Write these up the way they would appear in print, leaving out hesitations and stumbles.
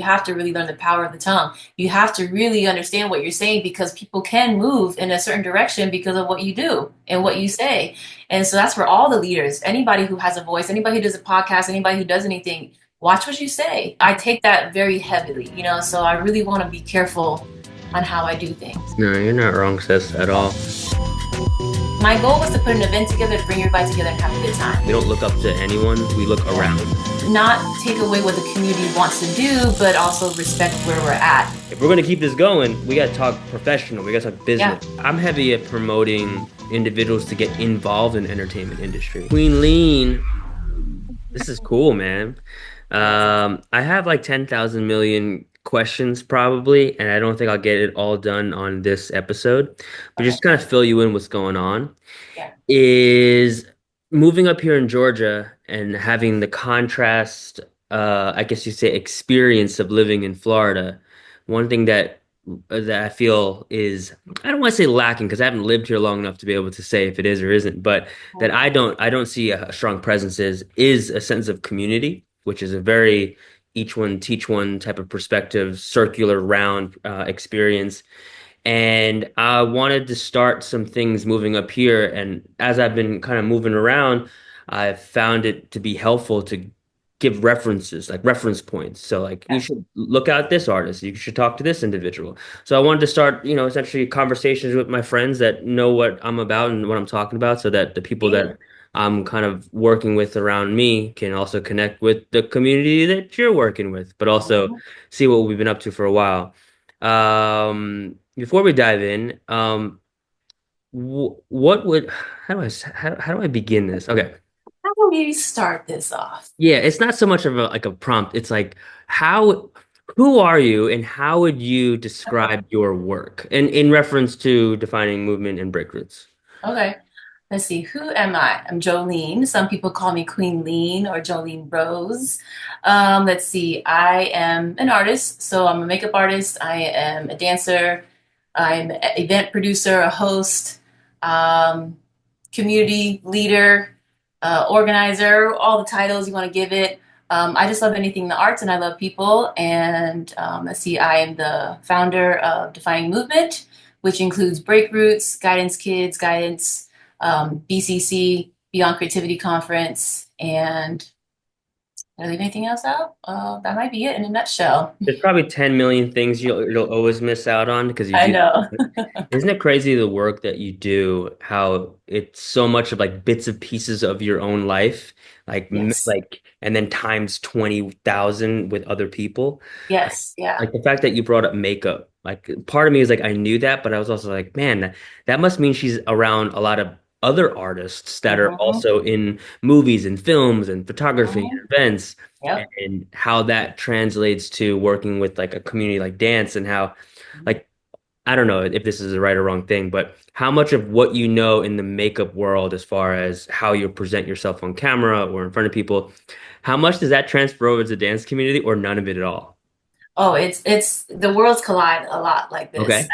have to really learn the power of the tongue. You have to really understand what you're saying because people can move in a certain direction because of what you do and what you say. And so that's for all the leaders, anybody who has a voice, anybody who does a podcast, anybody who does anything, watch what you say. I take that very heavily, so I really want to be careful on how I do things. No, you're not wrong, sis, at all. My goal was to put an event together, to bring everybody together and have a good time. We don't look up to anyone, we look around. Not take away what the community wants to do, but also respect where we're at. If we're gonna keep this going, we gotta talk professional, we gotta talk business. Yeah. I'm heavy at promoting individuals to get involved in the entertainment industry. Queen Leen, this is cool, man. I have like 10,000 million questions probably, and I don't think I'll get it all done on this episode, but just kind of fill you in what's going on. Yeah. Is moving up here in Georgia and having the contrast, I guess you say, experience of living in Florida. One thing that I feel is, I don't want to say lacking because I haven't lived here long enough to be able to say if it is or isn't, but that I don't see a strong presence is a sense of community, which is a very each one teach one type of perspective, circular round experience. And I wanted to start some things moving up here. And as I've been kind of moving around, I've found it to be helpful to give references, like reference points. So like, you should look at this artist, you should talk to this individual. So I wanted to start, essentially conversations with my friends that know what I'm about and what I'm talking about, so that the people that I'm kind of working with around me can also connect with the community that you're working with, but also see what we've been up to for a while. Before we dive in, how do I begin this? Okay. How do we start this off? Yeah, it's not so much of a prompt. It's like, who are you and how would you describe your work in reference to defining movement and break roots? Okay. Let's see, who am I? I'm JOLEEN. Some people call me Queen Leen or Jolene Rose. Let's see, I am an artist. So I'm a makeup artist. I am a dancer. I'm an event producer, a host, community leader, organizer, all the titles you want to give it. I just love anything in the arts and I love people. And let's see, I am the founder of Defining Movement, which includes Break Roots, Guidance Kids, Guidance, BCC, Beyond Creativity Conference, and did I leave anything else out? That might be it in a nutshell. There's probably 10 million things you'll always miss out on because I know. Isn't it crazy the work that you do, how it's so much of like bits and pieces of your own life, Yes. and then times 20,000 with other people. Yes, yeah. Like the fact that you brought up makeup, like part of me is like, I knew that, but I was also like, man, that must mean she's around a lot of other artists that are also in movies and films and photography and events. Yep. And how that translates to working with like a community like dance, and how like, I don't know if this is the right or wrong thing, but how much of what you know in the makeup world, as far as how you present yourself on camera or in front of people, how much does that transfer over to the dance community, or none of it at all? Oh, it's the worlds collide a lot like this. Okay.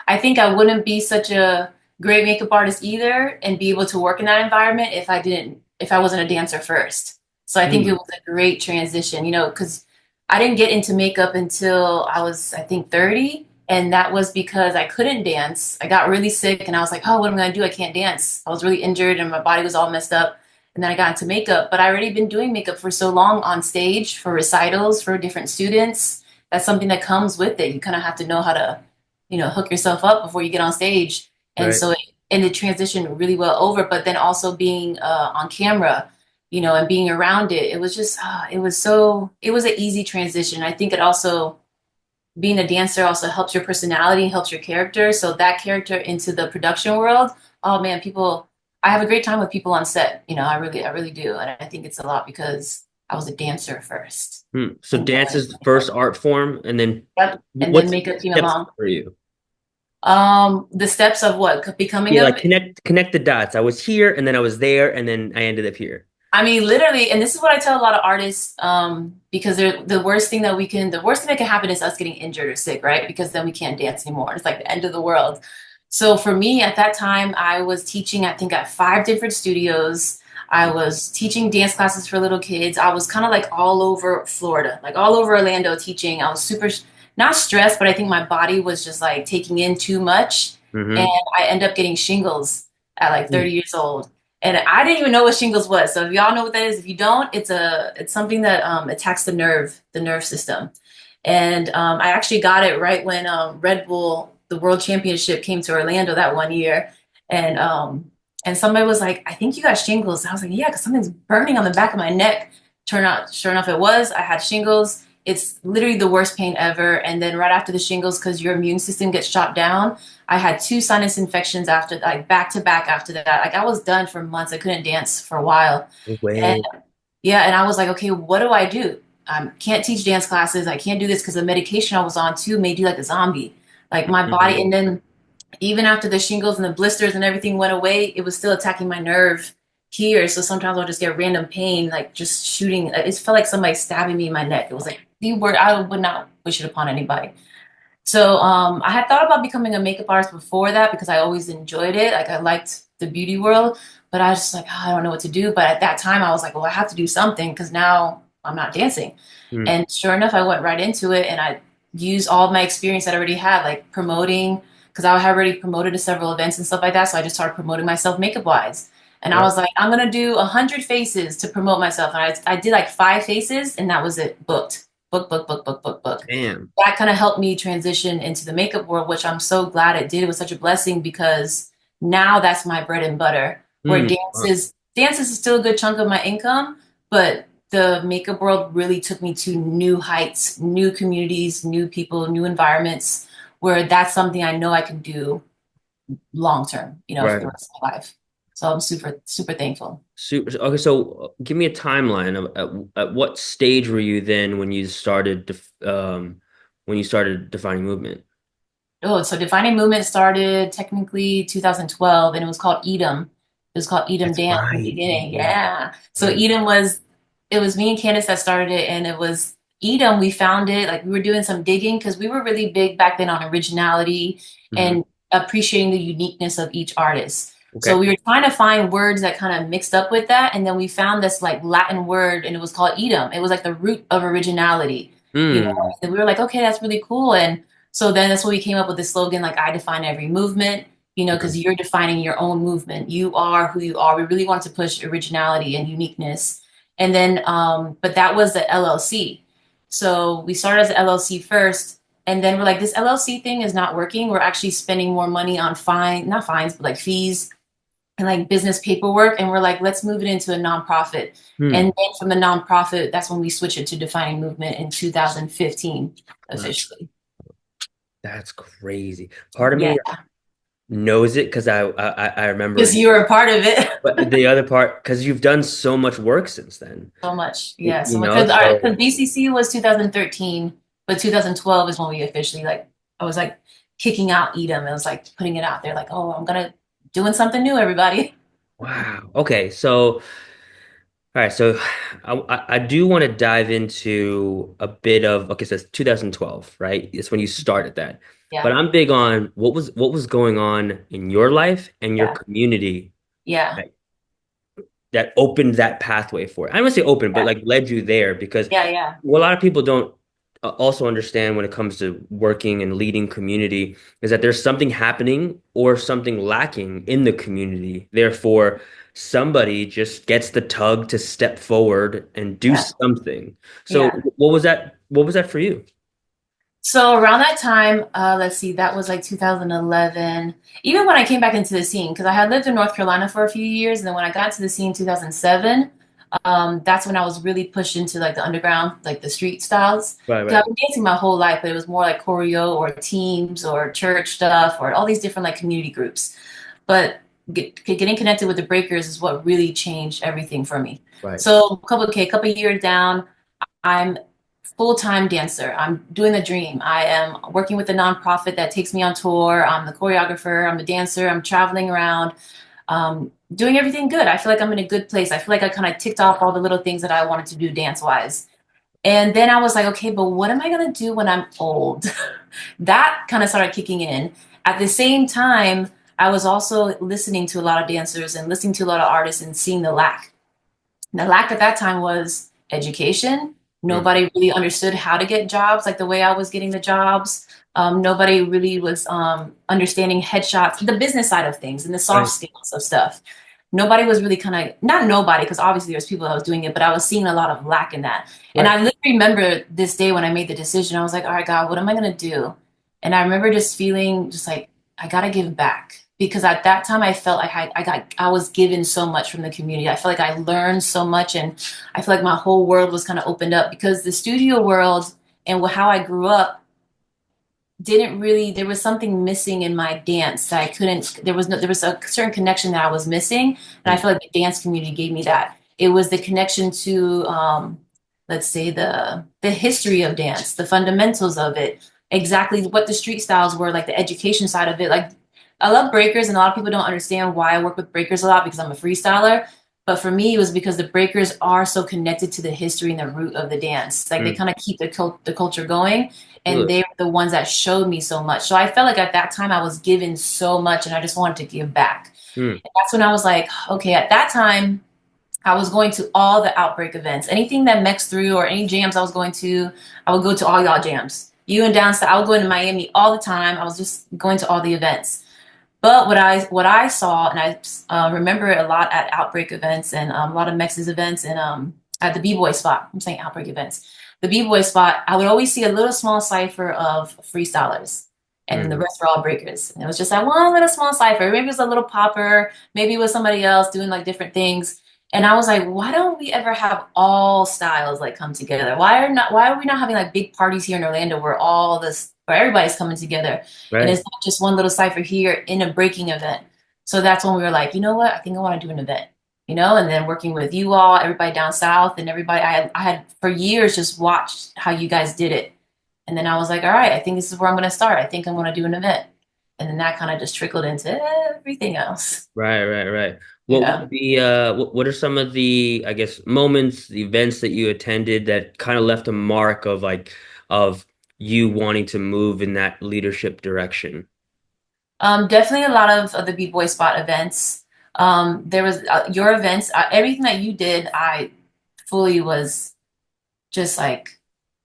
I think I wouldn't be such a great makeup artist either and be able to work in that environment if I wasn't a dancer first. So I think it was a great transition, because I didn't get into makeup until I was, I think, 30. And that was because I couldn't dance. I got really sick and I was like, oh, what am I going to do? I can't dance. I was really injured and my body was all messed up. And then I got into makeup, but I already been doing makeup for so long on stage for recitals for different students. That's something that comes with it. You kind of have to know how to, hook yourself up before you get on stage. And Right. so, and it transitioned really well over, but then also being on camera, and being around it, it was just, it was an easy transition. I think it also, being a dancer also helps your personality, helps your character. So that character into the production world, oh man, I have a great time with people on set. I really do. And I think it's a lot because I was a dancer first. So dance is the first art form, and then Yep. And what's then makeup the came steps along. for you? The steps of what? Becoming Yeah, a like connect the dots. I was here, and then I was there, and then I ended up here. I mean, literally, and this is what I tell a lot of artists, because the worst thing that can happen is us getting injured or sick, right? Because then we can't dance anymore. It's like the end of the world. So for me, at that time, I was teaching, I think, at 5 different studios. I was teaching dance classes for little kids. I was kind of like all over Florida, like all over Orlando teaching. I was super not stressed, but I think my body was just like taking in too much. And Mm-hmm. I end up getting shingles at like 30 years old. And I didn't even know what shingles was. So if y'all know what that is, if you don't, it's something that attacks the nerve system. And I actually got it right when Red Bull, the World Championship, came to Orlando that one year, and somebody was like, "I think you got shingles." And I was like, "Yeah, because something's burning on the back of my neck." Turn out, sure enough, it was. I had shingles. It's literally the worst pain ever. And then right after the shingles, because your immune system gets shot down, I had two sinus infections after, like back to back after that. Like I was done for months. I couldn't dance for a while. No And way. yeah, and I was like, okay, what do I do? I can't teach dance classes. I can't do this because the medication I was on too made you like a zombie. Like my body, and Mhm. then even after the shingles and the blisters and everything went away, it was still attacking my nerve here. So sometimes I'll just get random pain, like just shooting. It felt like somebody stabbing me in my neck. It was like the word I would not wish it upon anybody. So I had thought about becoming a makeup artist before that because I always enjoyed it. Like I liked the beauty world, but I was just like, oh, I don't know what to do. But at that time, I was like, well, I have to do something because now I'm not dancing. Mm. And sure enough, I went right into it and I used all of my experience that I already had, like promoting, because I had already promoted to several events and stuff like that. So I just started promoting myself makeup wise. And I Right. was like, I'm gonna do 100 faces to promote myself. And I did like 5 faces, and that was it. Booked, book. Damn. That kind of helped me transition into the makeup world, which I'm so glad it did. It was such a blessing because now that's my bread and butter. Where Mm. Wow. dance is still a good chunk of my income, but the makeup world really took me to new heights, new communities, new people, new environments, where that's something I know I can do long term, for the Right. rest of my life. So I'm super thankful. Super. Okay, so give me a timeline of at what stage were you then when you started defining movement? Oh, so Defining Movement started technically 2012, and it was called Edom. It was called Edom That's Dance in the right. beginning. Yeah. Yeah. So Yeah. Edom was, it was me and Candace that started it, and it was Edom. We found it, like we were doing some digging because we were really big back then on originality Hmm. and appreciating the uniqueness of each artist. So Okay. we were trying to find words that kind of mixed up with that, and then we found this like Latin word, and it was called Edom. It was like the root of originality, you know. Hmm. And we were like, okay, that's really cool, and so then that's when we came up with the slogan, like, I define every movement, because you're defining your own movement. You are who you are. We really wanted to push originality and uniqueness. And then, but that was the LLC. So we started as the LLC first. And then we're like, this LLC thing is not working. We're actually spending more money on not fines, but like fees and like business paperwork. And we're like, let's move it into a nonprofit. And Hmm. then from the nonprofit, that's when we switched it to Defining Movement in 2015 Wow. officially. That's crazy. Part of Yeah. me knows it because I remember, Because you were a part of it. but the other part because you've done so much work since then. So much. Yeah. So You much. know, Because so BCC was 2013, but 2012 is when we officially, like, I was like kicking out Edom. It was like putting it out there, like, oh, I'm gonna doing something new, everybody. wow. Okay, so all right, so I do want to dive into a bit of okay, so it's 2012, right? It's when you started that. But Yeah. I'm big on what was going on in your life and your Yeah. community Yeah. that, that opened that pathway for it. I don't want to say open, but Yeah. like led you there because Yeah. Yeah. what a lot of people don't also understand when it comes to working and leading community is that there's something happening or something lacking in the community. Therefore, somebody just gets the tug to step forward and do Yeah. something. So, Yeah. what was that? What was that for you? So around that time, let's see, that was like 2011. Even when I came back into the scene, because I had lived in North Carolina for a few years, and then when I got to the scene in 2007, that's when I was really pushed into like the underground, like the street styles. Right, Because I've right. been dancing my whole life, but it was more like choreo or teams or church stuff or all these different like community groups. But getting connected with the breakers is what really changed everything for me. Right. So a couple years down. I'm full-time dancer. I'm doing the dream. I am working with a nonprofit that takes me on tour. I'm the choreographer. I'm the dancer. I'm traveling around, doing everything good. I feel like I'm in a good place. I feel like I kind of ticked off all the little things that I wanted to do dance-wise. And then I was like, okay, but what am I gonna do when I'm old? That kind of started kicking in. At the same time, I was also listening to a lot of dancers and listening to a lot of artists and seeing the lack. The lack at that time was education. Mm. Nobody really understood how to get jobs like the way I was getting the jobs. Nobody really was understanding headshots, the business side of things and the soft Right. skills of stuff. Nobody was really kind of, not nobody, because obviously there's people that was doing it, but I was seeing a lot of lack in that. And Right. I literally remember this day when I made the decision, I was like, all right, God, what am I going to do? And I remember just feeling just like, I got to give back because at that time I felt like I was given so much from the community. I felt like I learned so much and I feel like my whole world was kind of opened up because the studio world and how I grew up didn't really, there was something missing in my dance that I couldn't, there was a certain connection that I was missing. And I Mm. feel like the dance community gave me that. It was the connection to, let's say the history of dance, the fundamentals of it, exactly what the street styles were, like the education side of it. Like I love breakers and a lot of people don't understand why I work with breakers a lot because I'm a freestyler. But for me, it was because the breakers are so connected to the history and the root of the dance. Like they Mm. kind of keep the culture going and Absolutely. they were the ones that showed me so much. So I felt like at that time I was given so much and I just wanted to give back. Mm. And that's when I was like, okay, at that time I was going to all the outbreak events. Anything that Mex through or any jams I was going to, I would go to all y'all jams. You and down south, I would go into Miami all the time. I was just going to all the events. But what I saw, and I remember it a lot at outbreak events and a lot of Mex's events and at the b-boy spot. I'm saying outbreak events. The b-boy spot, I would always see a little small cipher of freestylers, and the Mm. rest were all breakers. And it was just that one little small cipher. Maybe it was a little popper, maybe it was somebody else doing like different things. And I was like, why don't we ever have all styles like come together? Why are we not having like big parties here in Orlando where everybody's coming together? And it's Right. not just one little cipher here in a breaking event. So that's when we were like, you know what? I think I want to do an event, and then working with you all, everybody down south and everybody, I had for years just watched how you guys did it. And then I was like, all right, I think this is where I'm going to start. I think I'm going to do an event. And then that kind of just trickled into everything else. Right, right, right. What Yeah. would be what are some of the, I guess, moments, the events that you attended that kind of left a mark of of you wanting to move in that leadership direction? Definitely a lot of the B-Boy Spot events. There was your events, everything that you did, I fully was just like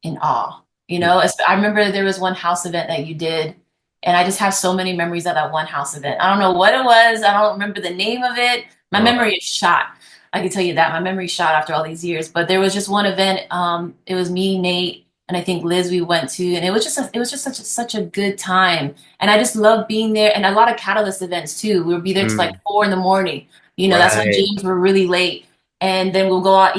in awe. Mm. I remember there was one house event that you did, and I just have so many memories of that one house event. I don't know what it was. I don't remember the name of it. My Uh, memory is shot. I can tell you that my memory's shot after all these years. But there was just one event. It was me, Nate, and I think Liz. We went to, and it was just such a good time. And I just love being there. And a lot of Catalyst events too. We would be there till like mm. 4 in the morning. That's when Right. gyms were really late and then we'll go out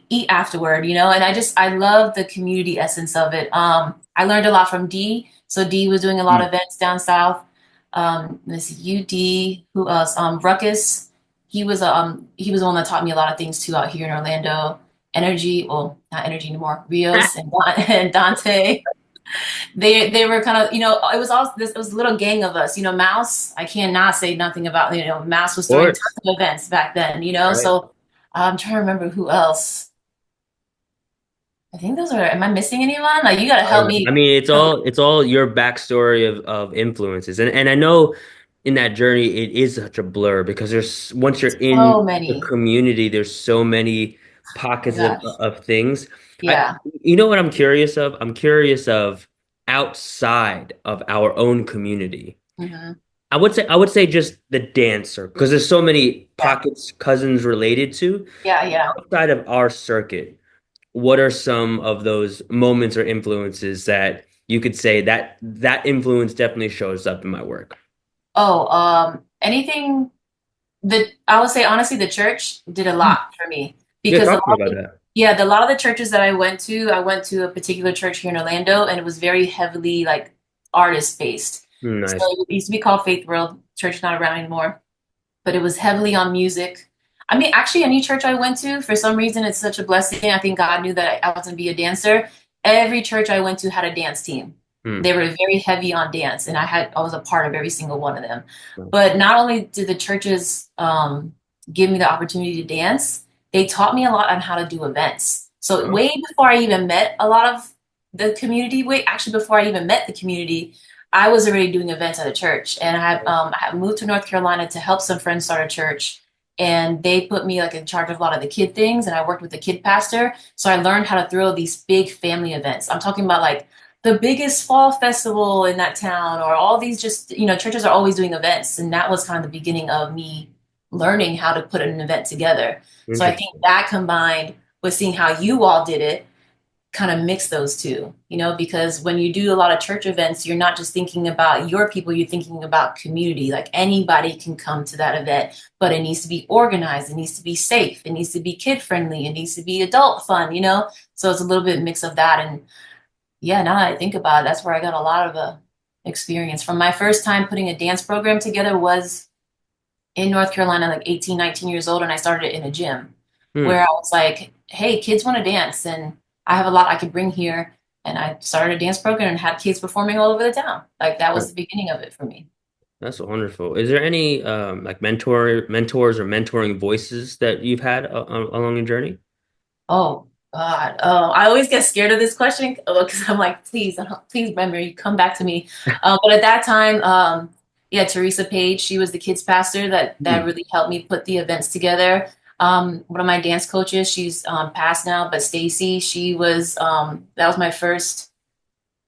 eat afterward, and I love the community essence of it. I learned a lot from D. So D was doing a lot of Mm. events down south. Let's see, UD, who else? Ruckus. He was the one that taught me a lot of things too out here in Orlando. Energy, well, not energy anymore. Rios and and Dante. They were kind of, it was all this, it was a little gang of us. Mouse, I cannot say nothing about, Mouse was Of throwing tons course. of events back then, Right. so I'm trying to remember who else. I think those are, am I missing anyone? Like, you got to help me. I mean, it's all your backstory of influences, and I know in that journey it is such a blur because there's once you're in So the many. community, there's so many Oh my pockets gosh. of things. I, Yeah. you know what I'm curious of? I'm curious of outside of our own community. Hmm. I would say just the dancer because there's so many Yeah. pockets cousins related to Yeah. Yeah. outside of our circuit. What are some of those moments or influences that you could say that influence definitely shows up in my work? Oh, anything that I would say, honestly, the church did a lot for me Yeah, because talk to me about that. yeah, a lot of the churches that I went to a particular church here in Orlando, and it was very heavily like artist based. So Nice. it used to be called Faith World. Church is not around anymore, but it was heavily on music. I mean, actually, any church I went to, for some reason, it's such a blessing. I think God knew that I was going to be a dancer. Every church I went to had a dance team. Hmm. They were very heavy on dance, and I was a part of every single one of them. Nice. But not only did the churches give me the opportunity to dance, they taught me a lot on how to do events. So Oh, way before I even met a lot of the community, way actually before I even met the community, I was already doing events at a church, and I had moved to North Carolina to help some friends start a church. and they put me like in charge of a lot of the kid things, and I worked with the kid pastor. So I learned how to throw these big family events. I'm talking about like the biggest fall festival in that town, or all these just, churches are always doing events. And that was kind of the beginning of me learning how to put an event together. So I think Interesting. that combined with seeing how you all did it kind of mix those two, because when you do a lot of church events, you're not just thinking about your people, you're thinking about community. Like anybody can come to that event, but it needs to be organized, it needs to be safe, it needs to be kid friendly, it needs to be adult fun. So it's a little bit mix of that. And yeah, now that I think about it, that's where I got a lot of experience from. My first time putting a dance program together was in North Carolina, like 18, 19 years old, and I started it in a gym where Hmm. I was like, hey, kids want to dance, and I have a lot I could bring here. And I started a dance program and had kids performing all over the town. Like that was the beginning of it for me. That's wonderful. Is there any like mentors or mentoring voices that you've had along your journey? Oh God. Oh, I always get scared of this question because I'm like, please, please, memory, come back to me. But at that time, yeah, Teresa Page, she was the kids pastor that Hmm. really helped me put the events together. One of my dance coaches, she's passed now, but Stacy, she was that was my first.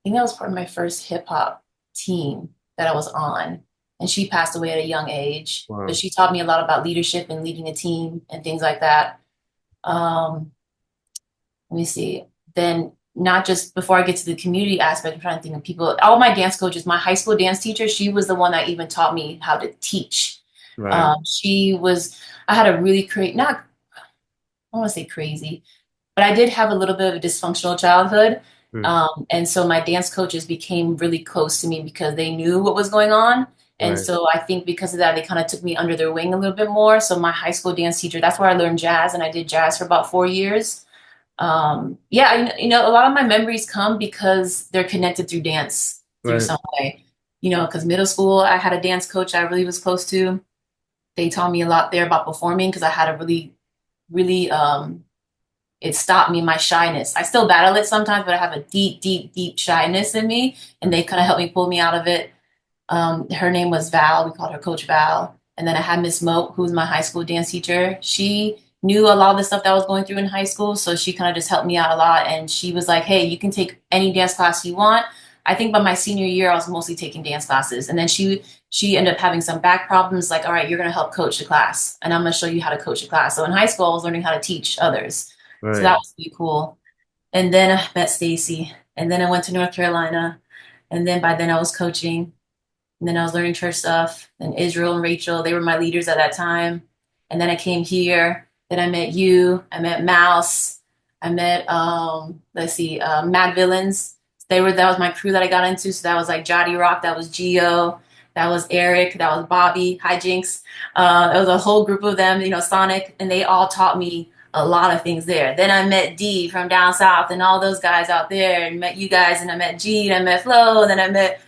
I think that was part of my first hip hop team that I was on, and she passed away at a young age. But Wow. she taught me a lot about leadership and leading a team and things like that. Um, Let me see. Then not just before I get to the community aspect, I'm trying to think of people. All my dance coaches, my high school dance teacher, she was the one that even taught me how to teach. Right. She was. I had a really not. I don't want to say crazy, but I did have a little bit of a dysfunctional childhood. Hmm. And so my dance coaches became really close to me because they knew what was going on. And Right. so I think because of that, they kind of took me under their wing a little bit more. So my high school dance teacher, that's where I learned jazz, and I did jazz for about 4 years. Yeah, a lot of my memories come because they're connected through dance through Right. some way. Because middle school, I had a dance coach I really was close to. They taught me a lot there about performing because I had a really, really, it stopped me in my shyness. I still battle it sometimes, but I have a deep, deep, deep shyness in me, and they kind of helped me pull me out of it. Her name was Val. We called her Coach Val. And then I had Miss Moat, who was my high school dance teacher. She knew a lot of the stuff that I was going through in high school, so she kind of just helped me out a lot. And she was like, "Hey, you can take any dance class you want." I think by my senior year, I was mostly taking dance classes, and then she ended up having some back problems. Like, all right, you're gonna help coach the class, and I'm gonna show you how to coach a class. So in high school, I was learning how to teach others, so that Right. was really cool. And then I met Stacy, and then I went to North Carolina, and then by then I was coaching. And then I was learning church stuff. And Israel and Rachel, they were my leaders at that time. And then I came here. Then I met you. I met Mouse. I met let's see, Mad Villains. That was my crew that I got into. So that was like Jotty Rock, that was Geo, that was Eric, that was Bobby, Hijinks. It was a whole group of them, Sonic, and they all taught me a lot of things there. Then I met D from down south and all those guys out there, and met you guys, and I met G, and I met Flo, and then I met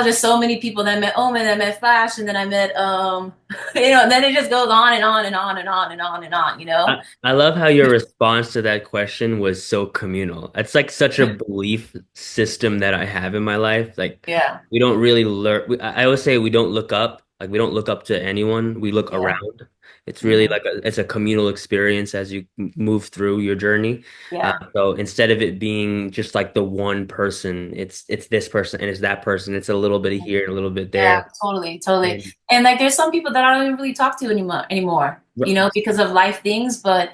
just so many people. Then I met Omen, I met Flash, and then I met and then it just goes on and on and on and on and on and on. I love how your response to that question was so communal. It's like such a belief system that I have in my life. Like Yeah, we don't really learn. I always say we don't look up. Like we don't look up to anyone. We look yeah, around. It's really hmm, like it's a communal experience as you move through your journey. yeah, So instead of it being just like the one person, it's this person and it's that person. It's a little bit here and a little bit yeah, there. totally, totally. And And like, there's some people that I don't even really talk to anymore, because of life things, but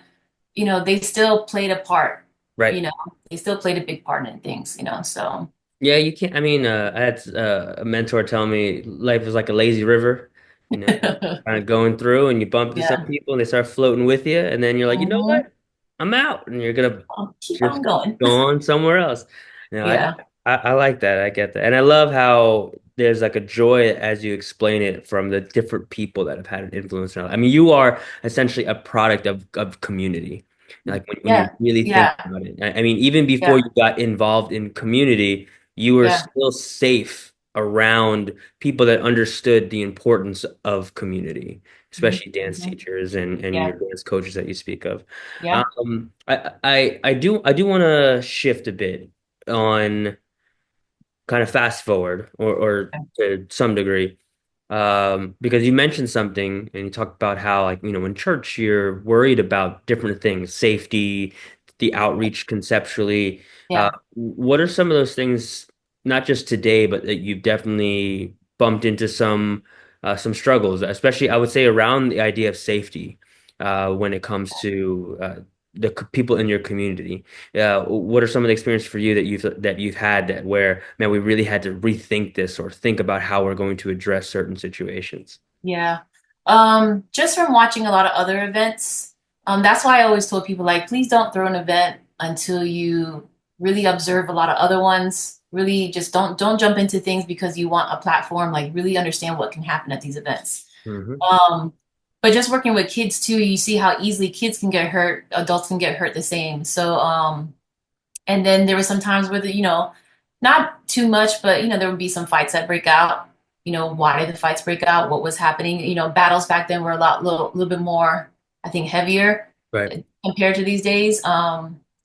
they still played a part. You right. know, they still played a big part in things. So Yeah, you can't. I mean, I had a mentor tell me life is like a lazy river, you know, kind of going through, and you bump into some yeah, people and they start floating with you, and then you're like, you know hmm, what? I'm out, and you're gonna keep on just going. go on somewhere else. You know, Yeah, I like that. I get that, and I love how there's like a joy as you explain it from the different people that have had an influence on it. I mean, you are essentially a product of community. Like when you yeah, really think yeah, about it. I mean, even before yeah, you got involved in community you were yeah, still safe around people that understood the importance of community, hmm, especially dance hmm, teachers and your yeah, dance coaches that you speak of. yeah. I do want to shift a bit on kind of fast forward or to some degree. Because you mentioned something and you talked about how, like, in church, you're worried about different things, safety, the outreach conceptually. Yeah. What are some of those things, not just today, but that you've definitely bumped into some struggles, especially I would say around the idea of safety, when it comes to people in your community. What are some of the experiences for you that you've had that where, man, we really had to rethink this or think about how we're going to address certain situations? Yeah. Just from watching a lot of other events, that's why I always told people like, please don't throw an event until you really observe a lot of other ones. Really just don't jump into things because you want a platform, like really understand what can happen at these events. Hmm. Um, but just working with kids too, you see how easily kids can get hurt, adults can get hurt the same. So and then there were some times where not too much, but there would be some fights that break out. Why did the fights break out? What was happening? Battles back then were a little bit more, I think, heavier Right. compared to these days.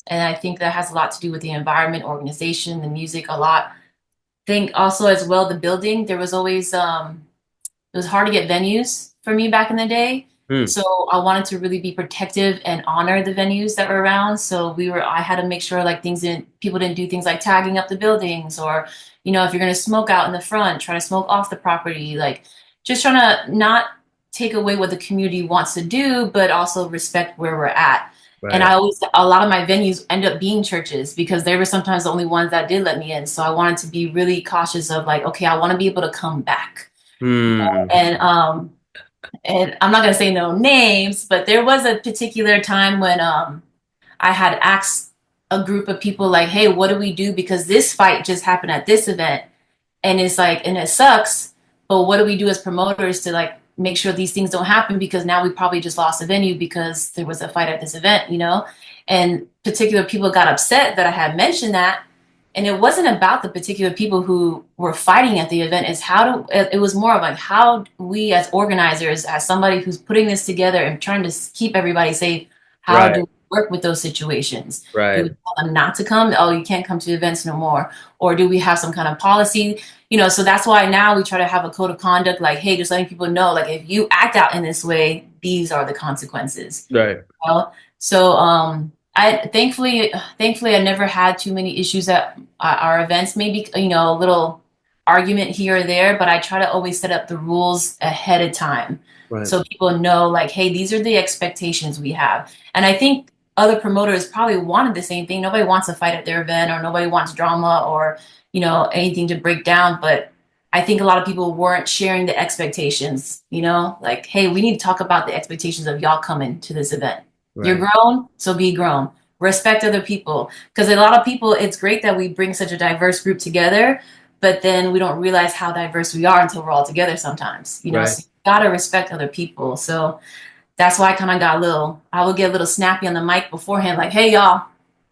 And I think that has a lot to do with the environment, organization, the music, a lot. I think also as well the building. There was always it was hard to get venues for me back in the day. Hmm. So I wanted to really be protective and honor the venues that were around. So I had to make sure like people didn't do things like tagging up the buildings or, if you're going to smoke out in the front, try to smoke off the property, like just trying to not take away what the community wants to do, but also respect where we're at. And Right. a lot of my venues end up being churches because they were sometimes the only ones that did let me in. So I wanted to be really cautious of like, okay, I want to be able to come back. Hmm. And I'm not gonna say no names, but there was a particular time when I had asked a group of people like, "Hey, what do we do? Because this fight just happened at this event, and it's like, and it sucks. But what do we do as promoters to like make sure these things don't happen? Because now we probably just lost a venue because there was a fight at this event. And particular people got upset that I had mentioned that, and it wasn't about the particular people who were fighting at the event. It was more of like how we as organizers, as somebody who's putting this together and trying to keep everybody safe, how do Right. we work with those situations? Do we Right. tell them not to come? Oh, you can't come to events no more. Or do we have some kind of policy? So that's why now we try to have a code of conduct, like, hey, just letting people know, like, if you act out in this way, these are the consequences. Right. So I thankfully I never had too many issues at our events. Maybe a little argument here or there, but I try to always set up the rules ahead of time Right. so people know like, hey, these are the expectations we have. And I think other promoters probably wanted the same thing. Nobody wants to fight at their event or nobody wants drama or anything to break down, but I think a lot of people weren't sharing the expectations, like, hey, we need to talk about the expectations of y'all coming to this event. You're Right. grown, so be grown. Respect other people. Because a lot of people, it's great that we bring such a diverse group together, but then we don't realize how diverse we are until we're all together sometimes. Right. So you gotta respect other people. So that's why I kind of I would get a little snappy on the mic beforehand, like, hey, y'all,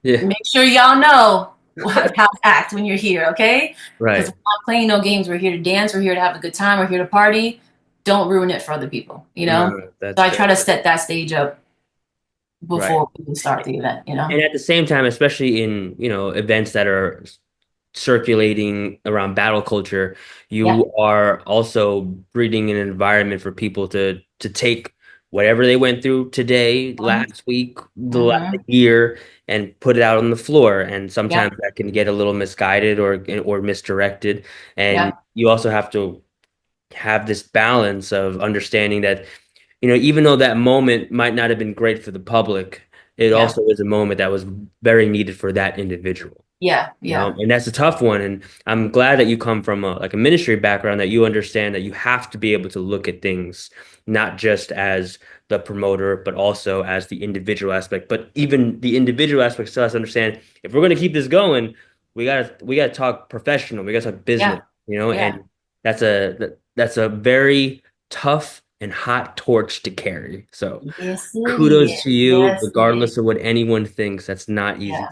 Yeah. make sure y'all know how to act when you're here, okay? Because Right. we're not playing no games. We're here to dance. We're here to have a good time. We're here to party. Don't ruin it for other people. No, that's So I fair. try to set that stage up Right. before we even start the event. And at the same time, especially in, events that are circulating around battle culture, Yeah. you are also breeding an environment for people to take whatever they went through today, last week, the last Mm-hmm. year, and put it out on the floor. And Yeah. sometimes that can get a little misguided or misdirected. And Yeah. you also have to have this balance of understanding that, even though that moment might not have been great for the public, it Yeah. also is a moment that was very needed for that individual. Yeah. Yeah. And that's a tough one. And I'm glad that you come from like a ministry background, that you understand that you have to be able to look at things not just as the promoter, but also as the individual aspect. But even the individual aspect still has to understand, if we're going to keep this going, we gotta talk professional. We gotta talk business, Yeah. Yeah. and that's a very tough and hot torch to carry. So Yes, it kudos is. to you, Yes, it is. regardless of what anyone thinks. That's not easy. Yeah.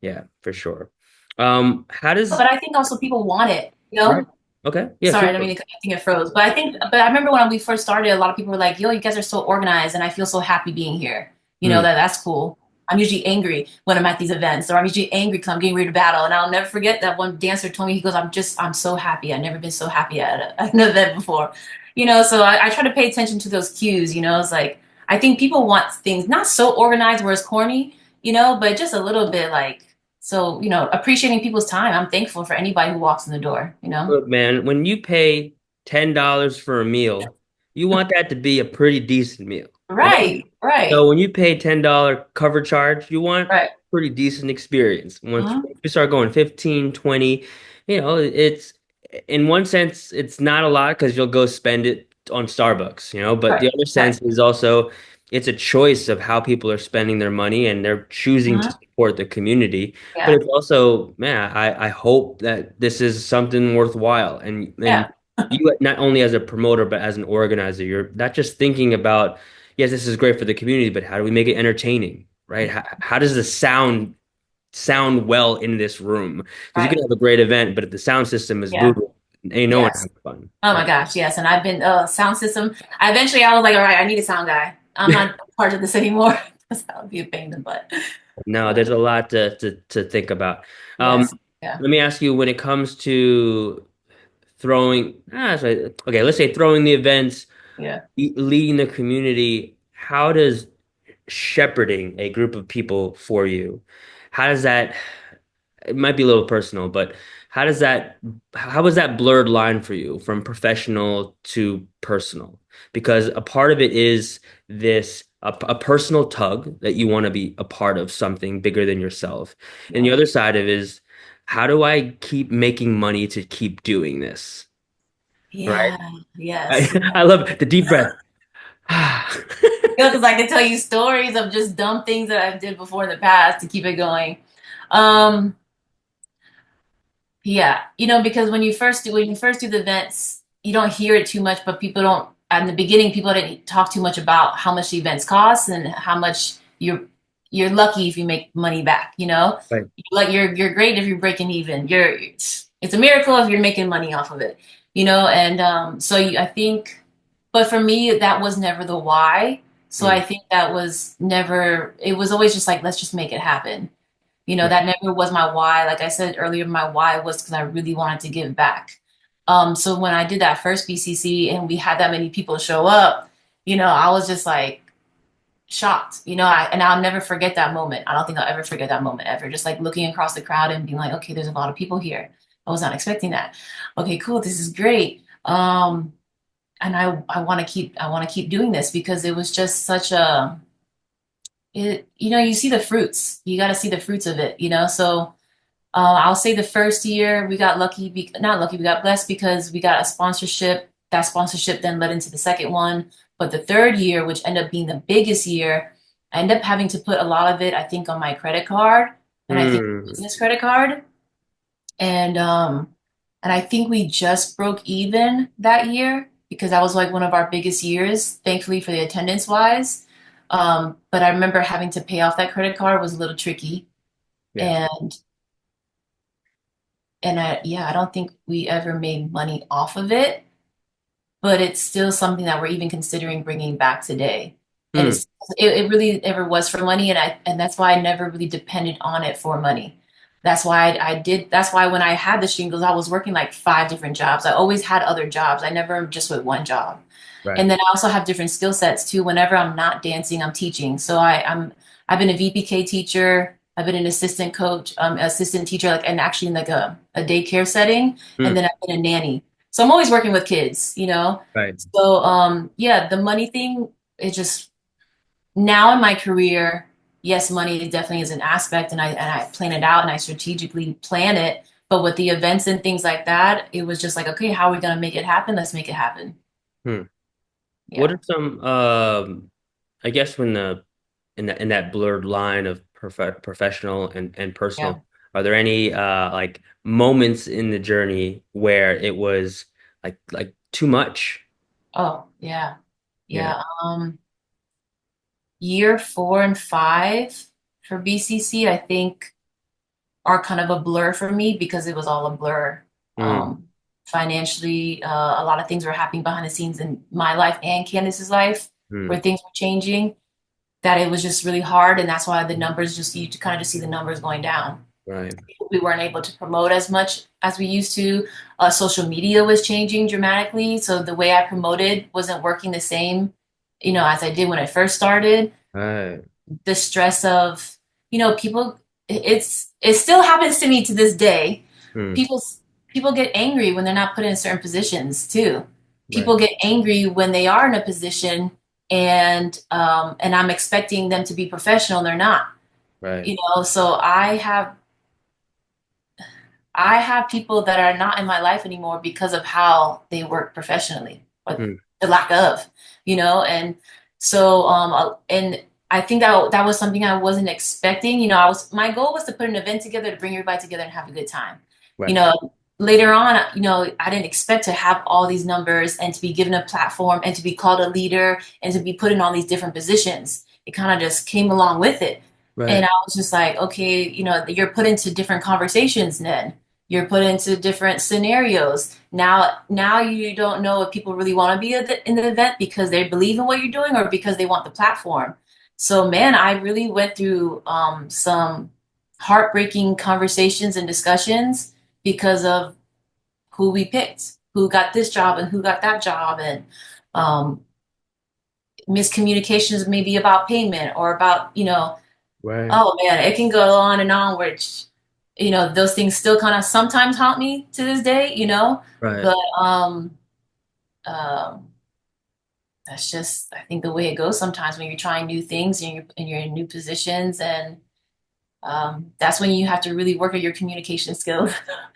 Yeah, for sure. How does But I think also people want it, right? Okay, yeah, Sorry, I keep don't going. mean to, I think it froze. But I remember when we first started, a lot of people were like, yo, you guys are so organized and I feel so happy being here. Hmm. That's cool. I'm usually angry when I'm at these events, or I'm usually angry because I'm getting ready to battle. And I'll never forget that one dancer told me, he goes, I'm so happy. I've never been so happy at, at an event before. So I try to pay attention to those cues, it's like, I think people want things not so organized where it's corny, but just a little bit like, so, appreciating people's time. I'm thankful for anybody who walks in the door. Look, man, when you pay $10 for a meal, you want that to be a pretty decent meal, right? Right, right, So when you pay $10 cover charge, you want right. pretty decent experience. Once Mhm. you start going 15, 20, it's in one sense, it's not a lot because you'll go spend it on Starbucks, but Right, the other right. sense is also it's a choice of how people are spending their money and they're choosing to Mhm. support the community. But Yeah, it's also, man, I hope that this is something worthwhile. And yeah, you not only as a promoter, but as an organizer, you're not just thinking about yes, this is great for the community, but how do we make it entertaining, right? How does the sound well in this room? Because you right. can have a great event, but if the sound system is Yeah, boo, ain't no one yes. having fun, Oh my right? gosh, yes. And I've been sound system. I was like, all right, I need a sound guy. I'm not part of this anymore. That would be a pain in the butt. No, But there's a lot to think about. yes, yeah, Let me ask you, when it comes to okay, let's say throwing the events, yeah, leading the community, how does shepherding a group of people for you, how does that it might be a little personal, but how does that how was that blurred line for you from professional to personal? Because a part of it is a personal tug that you want to be a part of something bigger than yourself. And the yeah, other side of it is how do I keep making money to keep doing this? Right? yeah, yes. I love the deep breath. Because I can tell you stories of just dumb things that I did before in the past to keep it going. Um, Yeah, because when you first do the events, you don't hear it too much, but people don't. In the beginning, people didn't talk too much about how much the events cost and how much you're lucky if you make money back. Right. Like you're great if you're breaking even. It's a miracle if you're making money off of it. And I think, but for me, that was never the why. So Mm, I think that was never. It was always just like, let's just make it happen. right. That never was my why. Like I said earlier, my why was because I really wanted to give back. So when I did that first BCC and we had that many people show up, I was just like shocked, and I'll never forget that moment. I don't think I'll ever forget that moment ever. Just like looking across the crowd and being like, okay, there's a lot of people here. I was not expecting that. Okay, cool. This is great. And I want to keep doing this because it was just such a, you see the fruits. You got to see the fruits of it. So I'll say the first year we got lucky, not lucky, we got blessed because we got a sponsorship. That sponsorship then led into the second one. But the third year, which ended up being the biggest year, I ended up having to put a lot of it, I think, on my credit card and I think Mm, business credit card. And I think we just broke even that year because that was like one of our biggest years, thankfully for the attendance wise. But I remember having to pay off that credit card was a little tricky. yeah. And I don't think we ever made money off of it, but it's still something that we're even considering bringing back today. And Mm, it really ever was for money, and that's why I never really depended on it for money. That's why I did. That's why when I had the shingles, I was working like five different jobs. I always had other jobs. I never just with one job. right. And then I also have different skill sets too. Whenever I'm not dancing, I'm teaching. So I've been a VPK teacher. I've been an assistant coach, assistant teacher, like and actually in like a daycare setting. And Mm, then I've been a nanny. So I'm always working with kids. right. So yeah, the money thing is just now in my career, yes, money definitely is an aspect and I plan it out and I strategically plan it. But with the events and things like that, it was just like, okay, how are we gonna make it happen? Let's make it happen. Hmm. What Yeah. are some I guess when the in that blurred line of professional and Yeah. personal, are there any like moments in the journey where it was like too much? Oh, yeah. Yeah. Yeah. Year 4 and 5 for BCC, I think are kind of a blur for me because it was all a blur. Mm, Financially, a lot of things were happening behind the scenes in my life and Candace's life mm, where things were changing. that it was just really hard, and that's why the numbers just you kind of just see the numbers going down. Right. We weren't able to promote as much as we used to. Social media was changing dramatically, so the way I promoted wasn't working the same, as I did when I first started. Right. The stress of, people, it still happens to me to this day. Hmm. People people get angry when they're not put in certain positions too. Right. People get angry when they are in a position and I'm expecting them to be professional and they're not. Right. So I have people that are not in my life anymore because of how they work professionally or Hmm. the lack of, and so and I think that was something I wasn't expecting. My goal was to put an event together to bring everybody together and have a good time. You Right. know, Later on, I didn't expect to have all these numbers and to be given a platform and to be called a leader and to be put in all these different positions. It kind of just came along with it. And Right. I was just like, okay, you're put into different conversations then. You're put into different scenarios. Now you don't know if people really want to be in the event because they believe in what you're doing or because they want the platform. So, man, I really went through some heartbreaking conversations and discussions because of who we picked, who got this job and who got that job, and um, miscommunications maybe about payment or about, Right. oh man, it can go on and on, which, those things still kind of sometimes haunt me to this day, Right. but um, that's just, I think, the way it goes sometimes when you're trying new things and you're in new positions, and that's when you have to really work at your communication skills.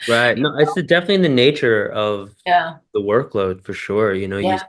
Right. No, it's definitely in the nature of Yeah, the workload for sure. yeah,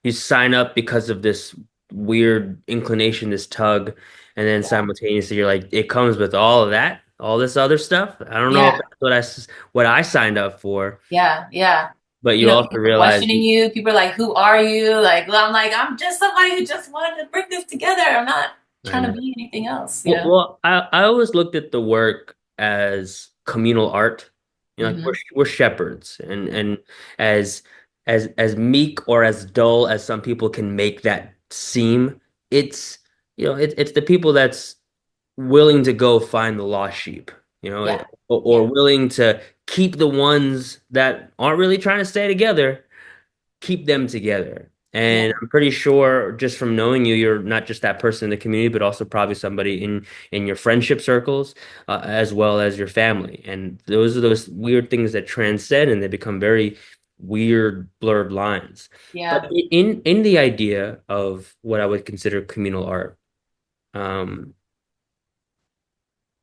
You sign up because of this weird inclination, this tug, and then yeah, simultaneously you're like, it comes with all of that, all this other stuff. I don't know if yeah, that's what I signed up for, yeah, yeah. but you also People realize, questioning you. People are like, "Who are you?" Like, well, I'm like, I'm just somebody who just wanted to bring this together. I'm not I trying to know. be anything else. Well, I always looked at the work as communal art. Like we're Hmm. we're shepherds, and as as meek or as dull as some people can make that seem, it's it's the people that's willing to go find the lost sheep, Yeah, or yeah, willing to keep the ones that aren't really trying to stay together, keep them together. yeah, And I'm pretty sure just from knowing you, you're not just that person in the community, but also probably somebody in your friendship circles, as well as your family. And those are those weird things that transcend and they become very weird, blurred lines. But yeah. in the idea of what I would consider communal art, um,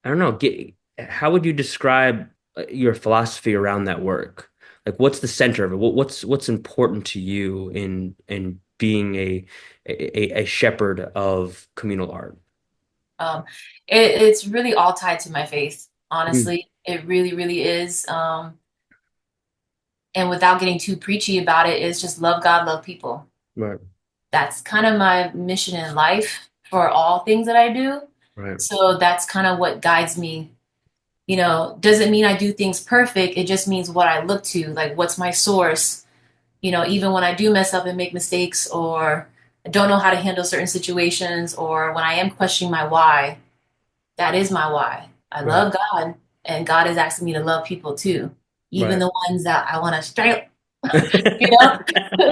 I don't know, how would you describe your philosophy around that work? Like, what's the center of it? What's important to you in being a shepherd of communal art? Um, it's really all tied to my faith. Mm. Honestly, it really, really is. And without getting too preachy about it, it's just love God, love people. Right, That's kind of my mission in life for all things that I do. right, So that's kind of what guides me. Doesn't mean I do things perfect. It just means what I look to, like what's my source. Even when I do mess up and make mistakes or I don't know how to handle certain situations or when I am questioning my why, that is my why. I right, love God and God is asking me to love people too, even right. the ones that I want to strangle, you know?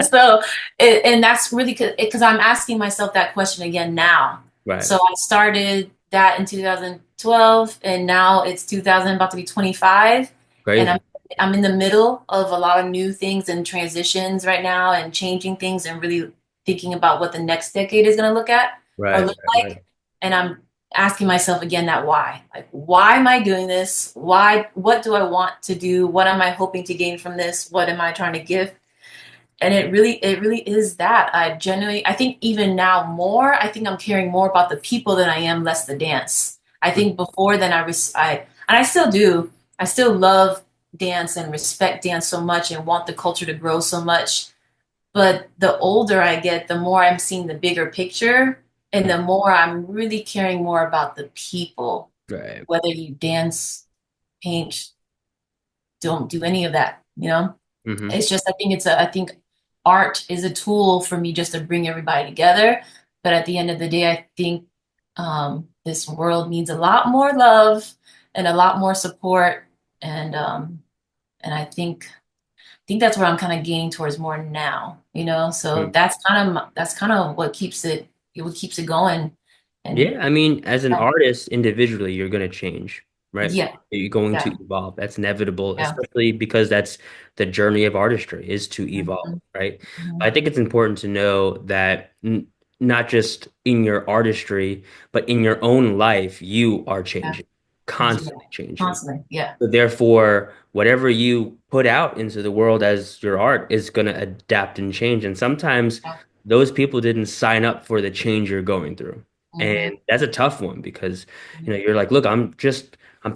So, and that's really because I'm asking myself that question again now. Right. So I started that in 2012, and now it's 2000, about to be 25, and I'm Crazy. I'm in the middle of a lot of new things and transitions right now, and changing things, and really thinking about what the next decade is going to look at or Right, look right, right, like. And I'm asking myself again that why, like, why am I doing this? Why? What do I want to do? What am I hoping to gain from this? What am I trying to give? And it really is that I think even now more, I think I'm caring more about the people than I am less the dance. I think before then and I still do. I still love dance and respect dance so much and want the culture to grow so much. But the older I get, the more I'm seeing the bigger picture and Mm. the more I'm really caring more about the people, Right. whether you dance, paint, don't do any of that. Hmm. It's just I think art is a tool for me just to bring everybody together. But at the end of the day, I think This world needs a lot more love and a lot more support. And I think that's where I'm kind of gaining towards more now, you know? So Mm. that's kind of what keeps it going. And Yeah, I mean, as an yeah, artist, individually, you're going to change, right? yeah, You're going to yeah, evolve. That's inevitable, yeah. especially because that's the journey of artistry is to evolve, Mhm, right? I mhm. think it's important to know that n not just in your artistry, but in your own life, you are Yeah, changing, yeah, constantly changing. constantly. Yeah, So therefore, whatever you put out into the world as your art is going to adapt and change. And sometimes yeah. those people didn't sign up for the change you're going through. And Hmm. that's a tough one because, you're like, look, I'm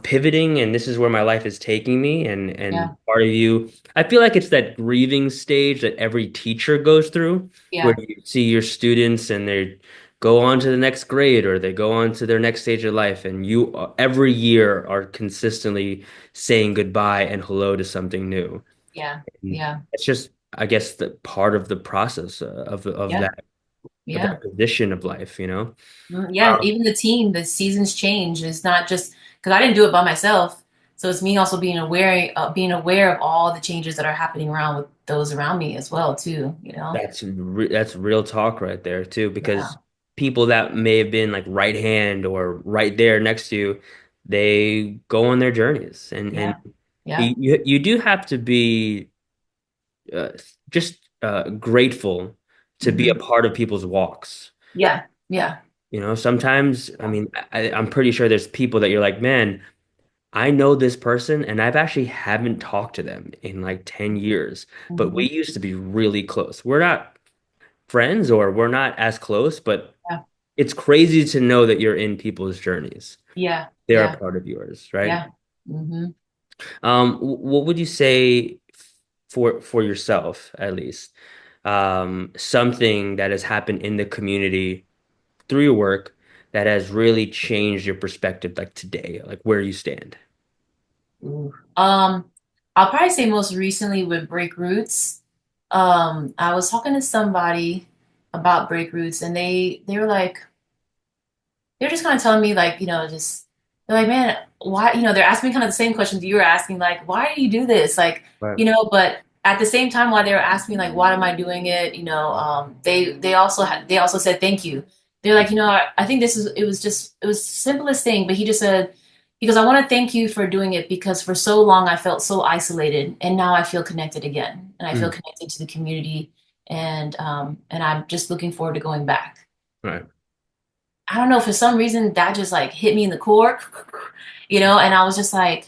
pivoting and this is where my life is taking me. And Yeah, part of you, I feel like it's that grieving stage that every teacher goes through where yeah, you see your students and they go on to the next grade or they go on to their next stage of life. And you every year are consistently saying goodbye and hello to something new. yeah, And yeah, it's just, I guess, the part of the process yeah, of yeah. that position of life, you know? Yeah, even the team, the seasons change. It's not just because I didn't do it by myself. So it's me also being aware of all the changes that are happening around with those around me as well, too, you know? That's real talk right there too, because Yeah, people that may have been like right hand or right there next to you, they go on their journeys, and yeah, yeah, you do have to be uh, just grateful to be a hmm, part of people's walks. yeah, yeah, Sometimes, I mean, I'm pretty sure there's people that you're like, man, I know this person and I've actually haven't talked to them in like 10 years, but we hmm, used to be really close. We're not friends or we're not as close, but yeah, it's crazy to know that you're in people's journeys. yeah, They're a yeah, part of yours, right? yeah. Hmm. What would you say for yourself, at least? Something that has happened in the community through your work that has really changed your perspective, like today, like where you stand. Ooh. I'll probably say most recently with Break Roots. I was talking to somebody about Break Roots, and they were like, they're just kind of telling me like, just they're like, man, why, they're asking me kind of the same questions you were asking, like, why do you do this? Like, Right. but at the same time, while they were asking me like, why am I doing it? They also said thank you. They're like, I think it was the simplest thing, but he just said, because I want to thank you for doing it because for so long I felt so isolated and now I feel connected again and I feel Mm, connected to the community and I'm just looking forward to going back. right. I don't know, for some reason that just like hit me in the core, and I was just like,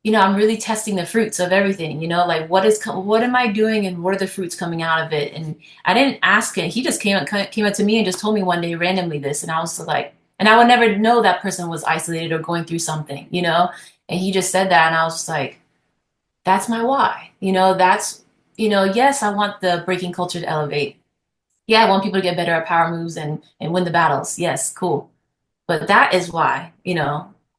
I'm really testing the fruits of everything, like what am I doing and what are the fruits coming out of it? And I didn't ask it. He just came up to me and just told me one day randomly this, and I was like, and I would never know that person was isolated or going through something, And he just said that, and I was just like, that's my why, yes, I want the breaking culture to elevate. Yeah, I want people to get better at power moves and win the battles. Yes, cool. But that is why,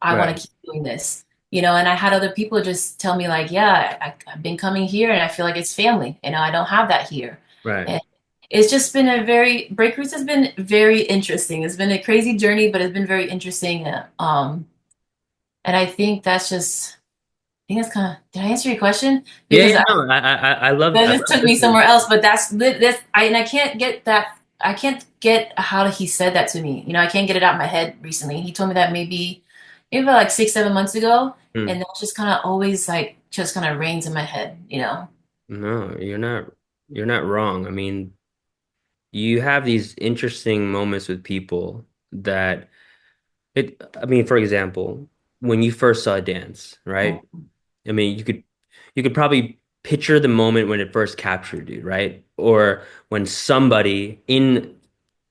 I want Right. to keep doing this, and I had other people just tell me like, yeah, I've been coming here and I feel like it's family, I don't have that here. Right. And it's just been Breakthroughs has been very interesting. It's been a crazy journey, but it's been very interesting. And I think that's kind of, did I answer your question? Yeah, Because yeah, no, that I just love took me listening. somewhere else, but I can't get that. I can't get how he said that to me. I can't get it out of my head recently. He told me that maybe about like 6, 7 months ago, Mm. and that just kind of always like just kind of reigns in my head. No, you're not wrong. I mean, you have these interesting moments with people that I mean, for example, when you first saw a dance, right? I mean, you could probably picture the moment when it first captured you, right? Or when somebody in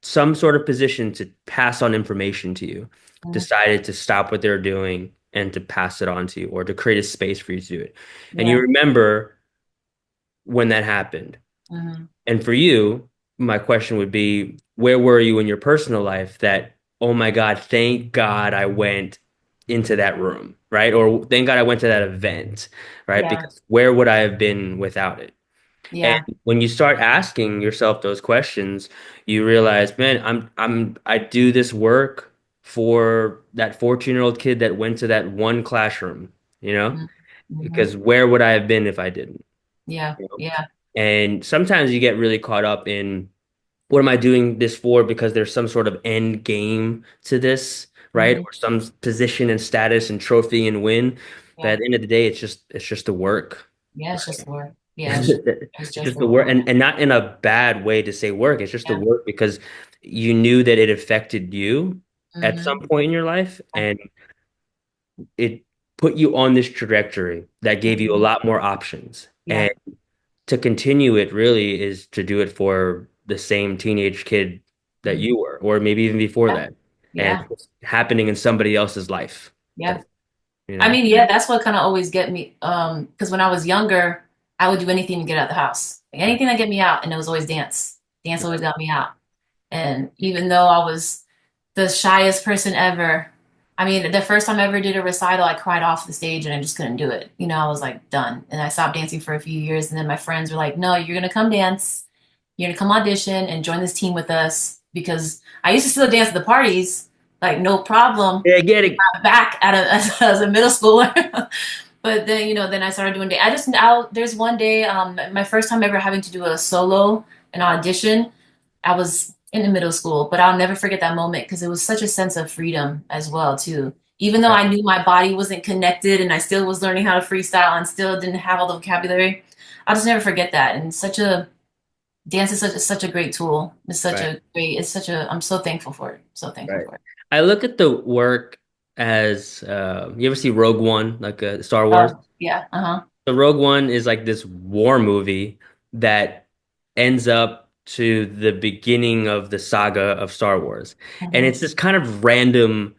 some sort of position to pass on information to you Mhm. decided to stop what they're doing and to pass it on to you or to create a space for you to do it. And you Yeah. remember when that happened. Hmm. And for you, my question would be, where were you in your personal life that, oh my God, thank God I went into that room, right? Or thank God I went to that event, right? Yeah. Because where would I have been without it? Yeah. When you start asking yourself those questions, you realize, man, I do this work for that 14-year-old kid that went to that one classroom, you know? Mm-hmm. Because where would I have been if I didn't? Yeah. You know? Yeah. And sometimes you get really caught up in what am I doing this for? Because there's some sort of end game to this, right? Hmm. Or some position and status and trophy and win. But Yeah. at the end of the day, it's just the work. Yeah. It's just the work. Yeah. It's It's just just the the work. work, and not in a bad way to say work. It's just the Yeah. work because you knew that it affected you at some Hmm. point in your life, Yeah. and it put you on this trajectory that gave you a Mhm. lot more options. Yeah. And to continue it really is to do it for the same teenage kid that Mhm. you were, or maybe even before Yeah. that, and Yeah. it's happening in somebody else's life. Yeah. That, you I know, mean, yeah, that's what kind of always get me. Because when I was younger, I would do anything to get out of the house, like right, anything that get me out, and it was always dance. Dance always right, got me out. And even though I was the shyest person ever, I mean, the first time I ever did a recital, I cried off the stage and I just couldn't do it. I was like done, and I stopped dancing for a few years. And then my friends were like, "No, you're gonna come dance. You're gonna come audition and join this team with us." Because I used to still dance at the parties, like no problem yeah, get it. back at as a middle schooler. But then, then I started doing day. There's one day, my first time ever having to do a solo, an audition. I was in the middle school, but I'll never forget that moment because it was such a sense of freedom as well, too. Even though Right, I knew my body wasn't connected and I still was learning how to freestyle and still didn't have all the vocabulary, I'll just never forget that. And dance is such a great tool. right, I'm so thankful for it. So thankful right. for it. I look at the work as you ever see Rogue One, like Star Wars? Oh, yeah. Uh-huh. The Rogue One is like this war movie that ends up to the beginning of the saga of Star Wars. And Hmm. it's this kind of random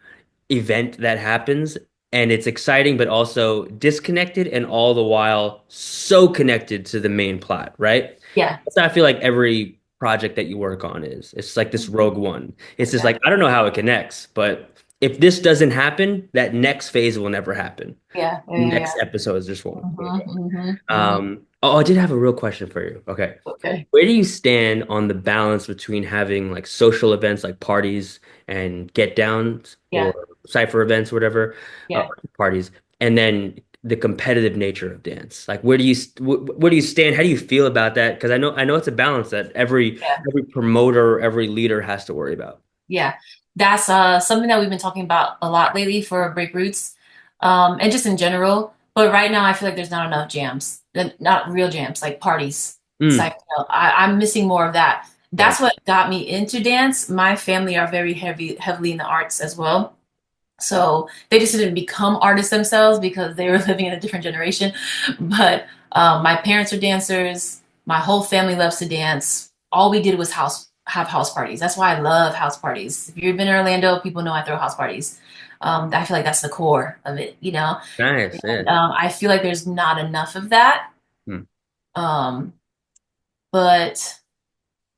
event that happens, and it's exciting, but also disconnected, and all the while so connected to the main plot, right? Yeah. That's how I feel like every project that you work on is. It's like this Rogue One. It's just Yeah. like, I don't know how it connects, but if this doesn't happen, that next phase will never happen. Yeah. Yeah. Yeah. Next episode is just won't Hmm. go. Hmm. Hmm. Oh, I did have a real question for you. Okay. Okay. Where do you stand on the balance between having like social events like parties and get downs Yeah. or cypher events, whatever, Yeah. parties, and then the competitive nature of dance? Like, where do you stand? How do you feel about that? Because I know it's a balance that every Yeah. every promoter, every leader has to worry about. Yeah. That's something that we've been talking about a lot lately for Break Roots, and just in general. But right now, I feel like there's not enough jams, not real jams, like parties. It's Mm, like, I'm missing more of that. right. That's what got me into dance. My family are very heavily in the arts as well. So they just didn't become artists themselves because they were living in a different generation. But my parents are dancers. My whole family loves to dance. All we did was have house parties. That's why I love house parties. If you've been in Orlando, people know I throw house parties. I feel like that's the core of it. Nice. Yeah. And I feel like there's not enough of that. Mm, Um, but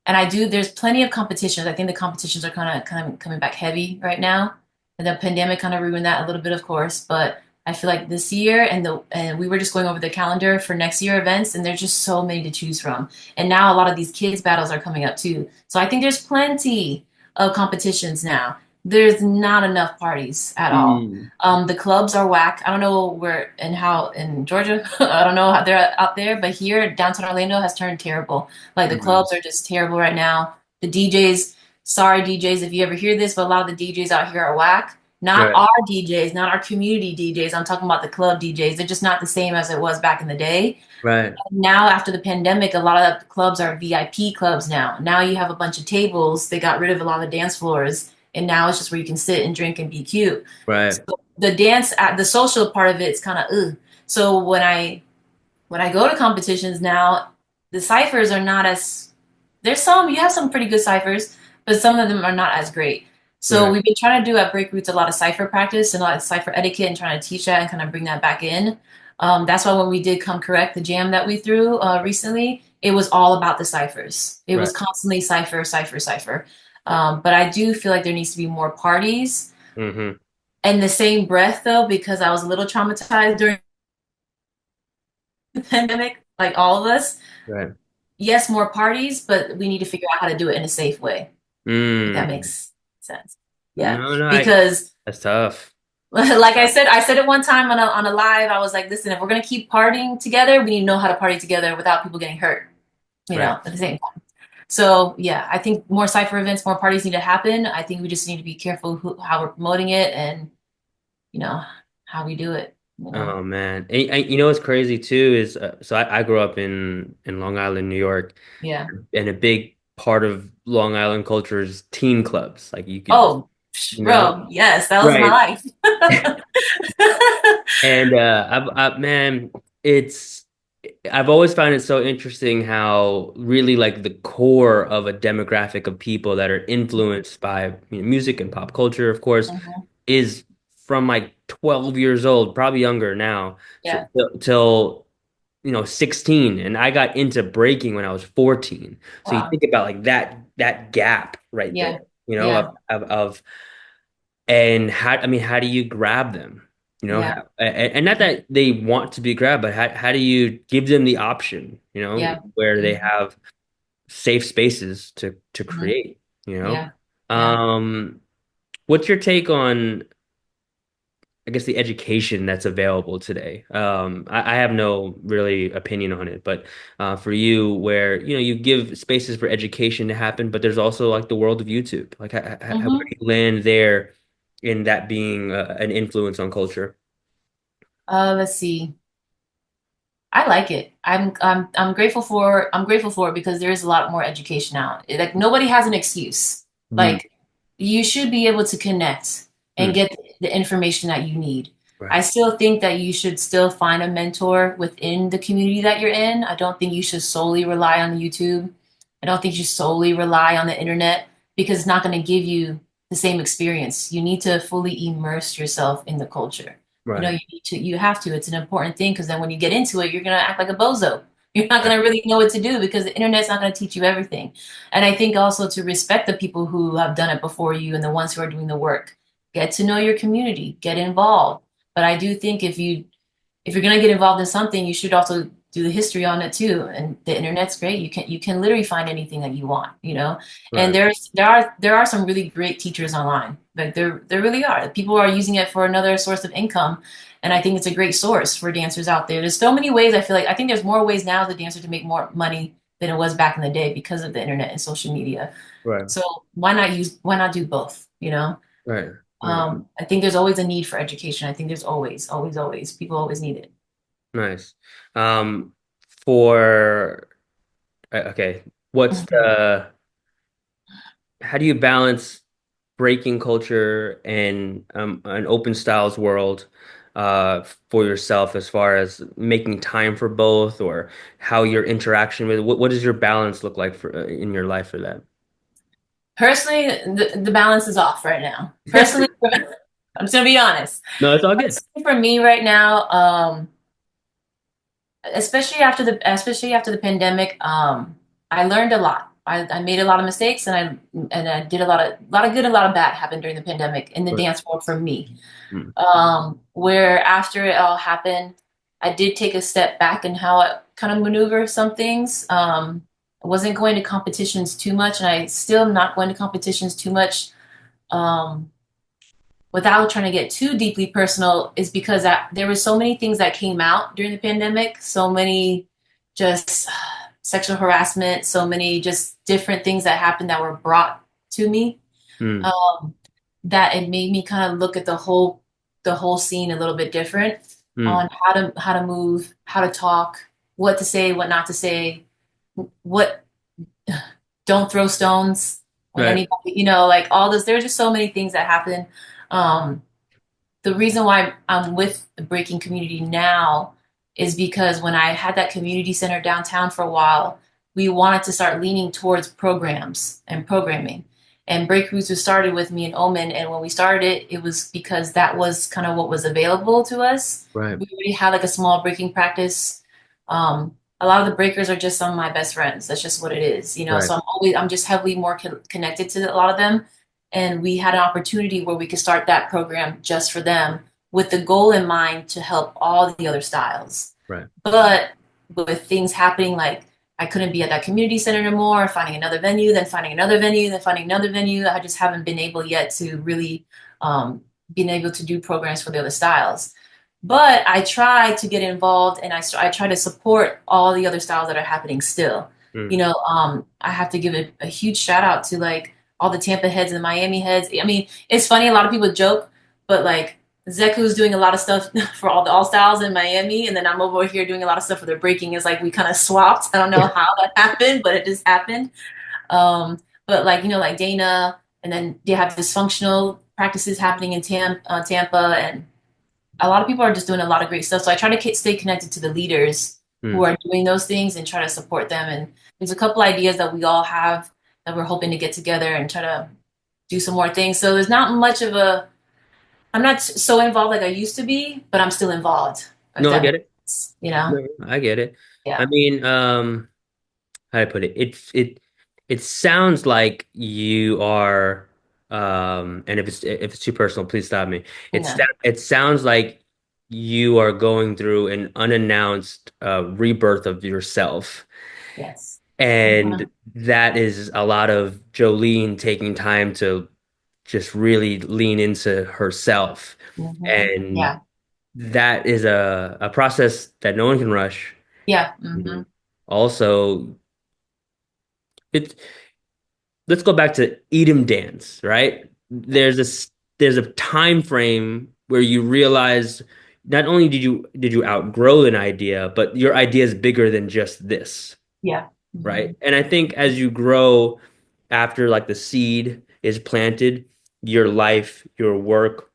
and there's plenty of competitions. I think the competitions are kind of coming back heavy right now. And the pandemic kind of ruined that a little bit, of course. But I feel like this year and we were just going over the calendar for next year events, and there's just so many to choose from. And now a lot of these kids battles are coming up too. So I think there's plenty of competitions now. There's not enough parties at all. mm, The clubs are whack. I don't know where and how in Georgia. I don't know how they're out there, but here downtown Orlando has turned terrible. Like the mm. clubs are just terrible right now. The DJs, sorry DJs if you ever hear this, but a lot of the DJs out here are whack. Not Right. our DJs, not our community DJs. I'm talking about the club DJs. They're just not the same as it was back in the day. Right. Now, after the pandemic, a lot of clubs are VIP clubs now. Now you have a bunch of tables. They got rid of a lot of the dance floors, and now it's just where you can sit and drink and be cute. So Right. the social part of it is kind of ugh. So when I go to competitions now, the ciphers are not as you have some pretty good ciphers, but some of them are not as great. So Right. we've been trying to do at Break Roots a lot of cipher practice and a lot of cipher etiquette and trying to teach that and kind of bring that back in. That's why when we did Come Correct, the jam that we threw recently, it was all about the ciphers. It Right. was constantly cipher, cipher, cipher. But I do feel like there needs to be more parties. Hmm. In the same breath, though, because I was a little traumatized during the pandemic, like all of us. Right. yes, more parties, but we need to figure out how to do it in a safe way, if that Mm. makes sense. Yeah. No, no, Because that's tough. like I said it one time on a live, I was like, listen, if we're gonna keep partying together, we need to know how to party together without people getting hurt, Right. at the same time. So yeah, I think more cypher events, more parties need to happen. I think we just need to be careful how we're promoting it and, you know, how we do it. Oh man, and you know what's crazy too is so I grew up in Long Island, New York, Yeah. and a big part of Long Island culture is teen clubs. Like you could, Oh, you know, bro, yes, that was my right. life. And man, it's I've always found it so interesting how really like the core of a demographic of people that are influenced by music and pop culture, of course, Mhm. is from like 12 years old, probably younger now, Yeah. till 16, and I got into breaking when I was 14. So you Wow. think about like that gap right there, Yeah. Yeah. of and how do you grab them? Yeah. And not that they want to be grabbed, but how do you give them the option, Yeah. where they Mhm. have safe spaces to Mhm. create, you know? Yeah. Yeah. Um, what's your take on, I guess, the education that's available today? I have no really opinion on it, but for you, where you give spaces for education to happen, but there's also like the world of YouTube. Like, where do Hmm. you land there in that being an influence on culture? Let's see. I like it. I'm grateful for it because there is a lot more education now. Like nobody has an excuse. Mm, Like you should be able to connect and mm, get the information that you need. I right, still think that you should still find a mentor within the community that you're in. I don't think you should solely rely on YouTube. I don't think you solely rely on the internet because it's not going to give you the same experience. You need to fully immerse yourself in the culture. right, You have to. It's an important thing because then when you get into it, you're gonna act like a bozo. You're not gonna really know what to do because the internet's not gonna teach you everything. And I think also to respect the people who have done it before you and the ones who are doing the work. Get to know your community, get involved. But I do think if you're gonna get involved in something, you should also do the history on it too. And the internet's great. You can literally find anything that you want. And right, there are some really great teachers online. Like there really are. People are using it for another source of income. And I think it's a great source for dancers out there. There's so many ways I think there's more ways now as a dancer to make more money than it was back in the day because of the internet and social media. right, So why not do both? right, right. I think there's always a need for education. I think there's always people always need it. Nice. For okay, what's the how do you balance breaking culture and an open styles world for yourself as far as making time for both, or how your interaction with what does your balance look like for in your life for that? Personally, the balance is off right now. Personally, I'm just gonna be honest. No, it's all good. Personally, for me right now, especially after the pandemic, I learned a lot. I made a lot of mistakes, and I did a lot of good, and a lot of bad happened during the pandemic in the Right. dance world for me. Mm, Where after it all happened, I did take a step back in how I kind of maneuver some things. I wasn't going to competitions too much, and I still am not going to competitions too much. Um, Without trying to get too deeply personal, is because there were so many things that came out during the pandemic, so many just sexual harassment, so many just different things that happened that were brought to me, mm, um, that it made me kind of look at the whole scene a little bit different mm. on how to move, how to talk, what to say, what not to say, what don't throw stones when Right, anybody, like all this. There's just so many things that happen. Um, the reason why I'm with the breaking community now is because when I had that community center downtown for a while, we wanted to start leaning towards programs and programming. And Break Roots was started with me and Omen. And when we started it, it was because that was kind of what was available to us. right, We already had like a small breaking practice. A lot of the breakers are just some of my best friends. That's just what it is. right, So I'm just heavily more connected to a lot of them, and we had an opportunity where we could start that program just for them with the goal in mind to help all the other styles. right. But with things happening like I couldn't be at that community center anymore, finding another venue, then finding another venue, then finding another venue. I just haven't been able yet to really um, been able to do programs for the other styles. But I try to get involved and I try to support all the other styles that are happening still. Mm. I have to give a huge shout out to like all the Tampa heads and Miami heads. I mean, it's funny, a lot of people joke, but like Zeku's doing a lot of stuff for all the all styles in Miami, and then I'm over here doing a lot of stuff for the breaking. It's like we kind of swapped. I don't know how that happened, but it just happened. But like like Dana, and then they have dysfunctional practices happening in Tampa, and a lot of people are just doing a lot of great stuff. So I try to stay connected to the leaders who Mm. are doing those things and try to support them. And there's a couple ideas that we all have that we're hoping to get together and try to do some more things. So there's not much of a I'm not so involved like I used to be, but I'm still involved, if No, I that get makes it. sense, No, I get it. I Yeah. mean, how do I put it? It sounds like you are, and if it's too personal, please stop me. Yeah. It sounds like you are going through an unannounced rebirth of yourself, Yes. and Uh-huh. that is a lot of Jolene taking time to just really lean into herself, and Yeah. that is a process that no one can rush. Yeah. Mhm. Also, it let's go back to Edom dance, right? There's a time frame where you realize not only did you outgrow an idea, but your idea is bigger than just this, Yeah. right? And I think as you grow after like the seed is planted, your life, your work,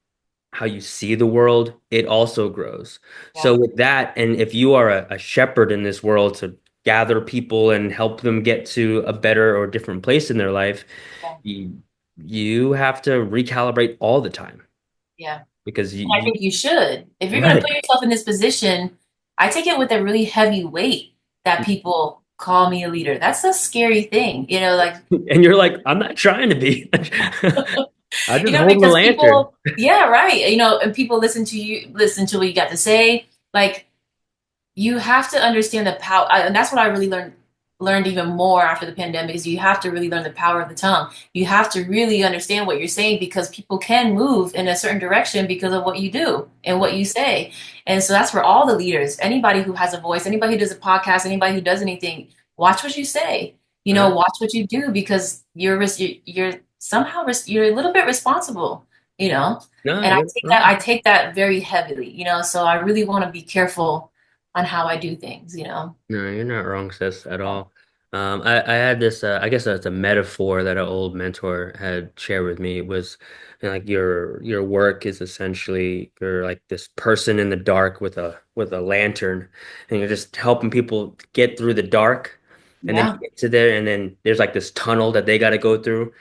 how you see the world, it also grows. Yeah. So with that, and if you are a shepherd in this world to gather people and help them get to a better or different place in their life, Yeah. you have to recalibrate all the time Yeah. because I think you should. If you're going to right. put yourself in this position, I take it with a really heavy weight that people call me a leader. That's a scary thing, like, And you're like, I'm not trying to be. I just hold the because lantern. yeah, right. And people listen to what you got to say. Like, you have to understand the power, and that's what I really learned even more after the pandemic is you have to really learn the power of the tongue. You have to really understand what you're saying because people can move in a certain direction because of what you do and what you say. And so that's for all the leaders, anybody who has a voice, anybody who does a podcast, anybody who does anything, watch what you say. Uh, Watch what you do because you're somehow you're a little bit responsible, you know. no, And you're I wrong. take that very heavily, so I really want to be careful on how I do things. No, you're not wrong, sis, at Yeah. all. I had this, I guess it's a metaphor that an old mentor had shared with me. It was like your work is essentially you're like this person in the dark with a lantern, and you're just helping people get through the dark, and then you Yeah. get to there, and then there's like this tunnel that they got to go through,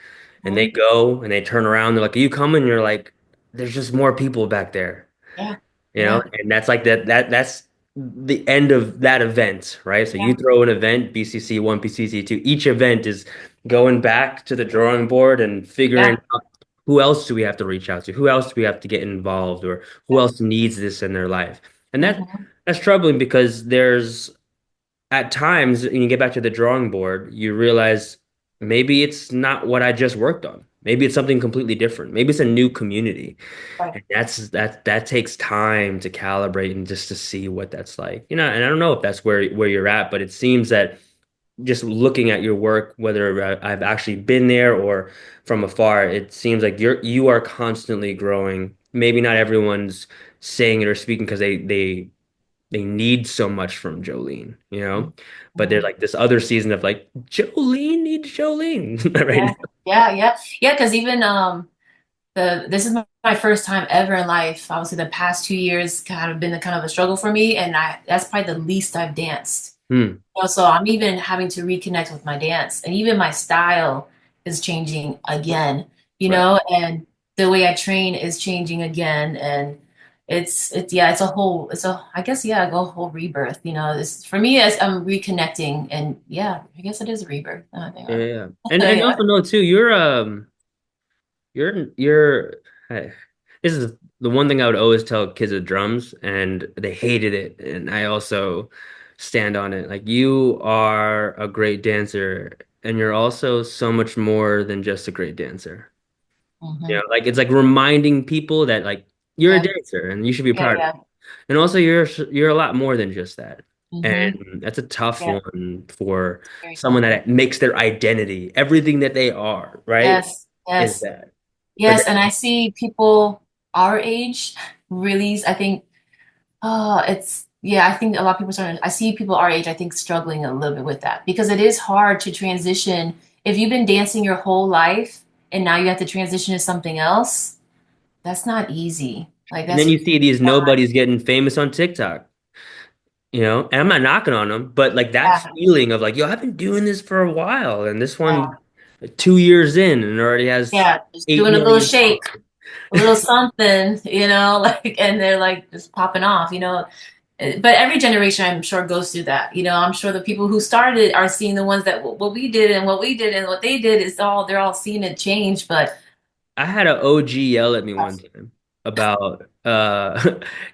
and they Mhm. go and they turn around, they're like, "Are you coming?" You're like, "There's just more people back there." Yeah. You know, Yeah. and that's like that's the end of that event, right? So you Yeah. throw an event, BCC 1, BCC 2. Each event is going back to the drawing board and figuring Yeah. out who else do we have to reach out to? Who else do we have to get involved, or who else needs this in their life? And Hmm. that's troubling because there's at times when you get back to the drawing board, you realize maybe it's not what I just worked on. Maybe it's something completely different. Maybe it's a new community. Right. And that takes time to calibrate and just to see what that's like. And I don't know if that's where you're at, but it seems that just looking at your work, whether I've actually been there or from afar, it seems like you are constantly growing. Maybe not everyone's saying it or speaking because they need so much from Jolene. But there's Mhm. like this other season of like Jolene needs Jolene right Yeah. now. Yeah. Yeah. Yeah. Because even this is my first time ever in life. Obviously, the past 2 years kind of been a kind of a struggle for me, and I that's probably the least I've danced. Hmm. So I'm even having to reconnect with my dance, and even my style is changing again. Right. And the way I train is changing again, and it's yeah, it's a I guess yeah, a whole rebirth. It's for me as I'm reconnecting, and yeah, I guess it is a rebirth. I think Yeah, about yeah. Yeah. And it. also know too, you're I- this is the one thing I would always tell kids with drums, and they hated it. And I also stand on it. Like you are a great dancer and you're also so much more than just a great dancer. You Hmm. know, like it's like reminding people that like you're a Yeah. dancer and you should be Yeah. proud of it. Yeah. And also you're a lot more than just that. Hmm. And that's a tough Yeah. one for Very someone tough. that makes their identity, everything that they are, right? Yes. Is Yes. that. But Yes. And I see people our age really, I think, oh, yeah, I think a lot of people starting, I see people our age, I think, struggling a little bit with that because it is hard to transition. If you've been dancing your whole life and now you have to transition to something else, that's not easy. Like, and then that's you see these hard. nobodies getting famous on TikTok, you know? And I'm not knocking on them, but like that Yeah. feeling of like, yo, I've been doing this for a while, and this one Yeah. 2 years in and already has Yeah. Just eight doing a little million shake, followers. a little something, like, and they're like just popping off. But every generation, I'm sure, goes through that. I'm sure the people who started it are seeing the ones that what we did and what we did and what they did is they're all seeing it change. But I had an OG yell at me one time about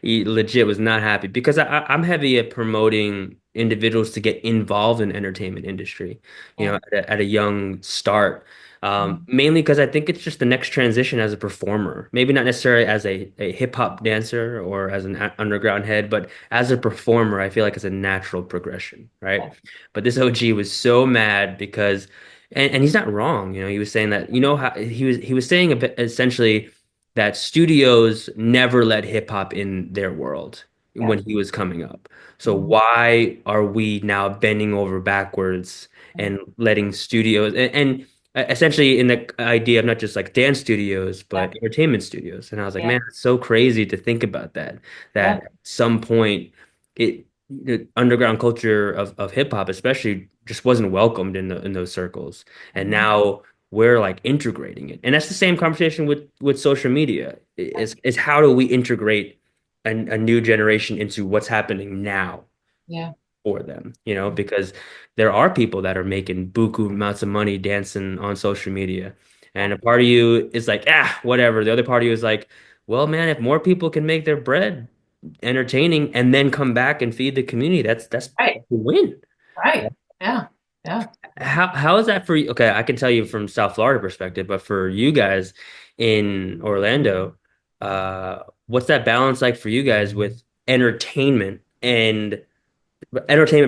he legit was not happy because I'm heavy at promoting individuals to get involved in entertainment industry, yeah, at a young start. mm, Mainly because I think it's just the next transition as a performer. Maybe not necessarily as a hip hop dancer or as an underground head, but as a performer, I feel like it's a natural progression, right? yeah, But this OG was so mad because and he's not wrong. He was saying that, how he was saying a bit, essentially that studios never let hip hop in their world yeah, when he was coming up. So mm, why are we now bending over backwards mm, and letting studios and essentially in the idea of not just like dance studios, yeah, but entertainment studios. And I was like, yeah, man, it's so crazy to think about that, yeah, that at some point the underground culture of hip hop especially just wasn't welcomed in those circles. And mhm, now we're like integrating it. And that's the same conversation with social media. yeah, Is how do we integrate a new generation into what's happening now yeah, for them, because there are people that are making buku amounts of money dancing on social media. yeah. And a part of you is like, whatever. The other part of you is like, well, man, if more people can make their bread entertaining and then come back and feed the community, that's Right, a win. right, yeah, yeah, How is that for you? Okay, I can tell you from South Florida perspective, but for you guys in Orlando, what's that balance like for you guys with entertainment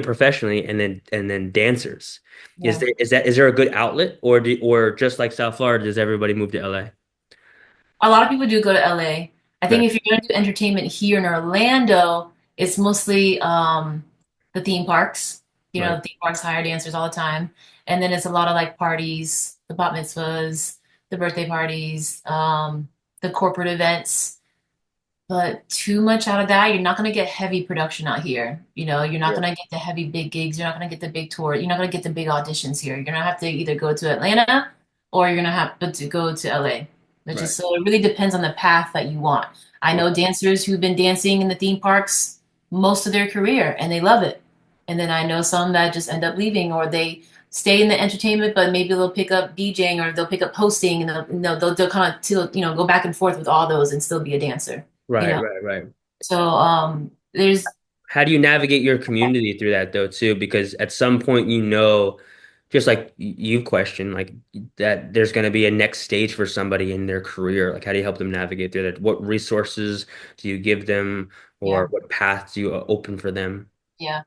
professionally and then dancers? Is yeah. there a good outlet or just like South Florida, does everybody move to LA? A lot of people do go to LA. I think Right, if you're going to do entertainment here in Orlando, it's mostly the theme parks. right. The theme parks hire dancers all the time. And then it's a lot of like parties, the bat mitzvahs, the birthday parties, the corporate events. But too much out of that, you're not going to get heavy production out here. You're not Yeah, going to get the heavy big gigs. You're not going to get the big tour. You're not going to get the big auditions here. You're going to have to either go to Atlanta or you're going to have to go to LA. Which right, is so it really depends on the path that you want. I right, know dancers who've been dancing in the theme parks most of their career and they love it. And then I know some that just end up leaving or they stay in the entertainment, but maybe they'll pick up DJing or they'll pick up hosting and they'll kind of go back and forth with all those and still be a dancer. You right, know. right, right. So there's How do you navigate your community through that though too? Because at some point, just like you've questioned, like that there's going to be a next stage for somebody in their career. Like, how do you help them navigate through that? What resources do you give them, or yeah, what paths do you open for them? yeah.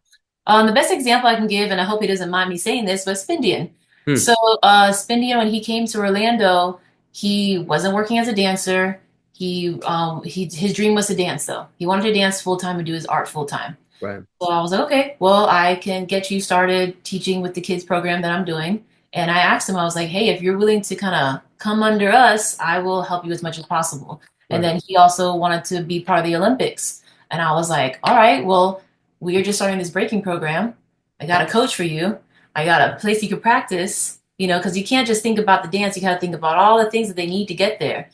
The best example I can give, and I hope he doesn't mind me saying this, was Spindian. Hmm, So, Spindian, when he came to Orlando, he wasn't working as a dancer. His dream was to dance, though. He wanted to dance full time and do his art full time. right, So I was like, okay, well, I can get you started teaching with the kids program that I'm doing. And I asked him, I was like, hey, if you're willing to kind of come under us, I will help you as much as possible. And right, then he also wanted to be part of the Olympics. And I was like, all right, well, we are just starting this breaking program. I got a coach for you. I got a place you can practice, because you can't just think about the dance. You got to think about all the things that they need to get there.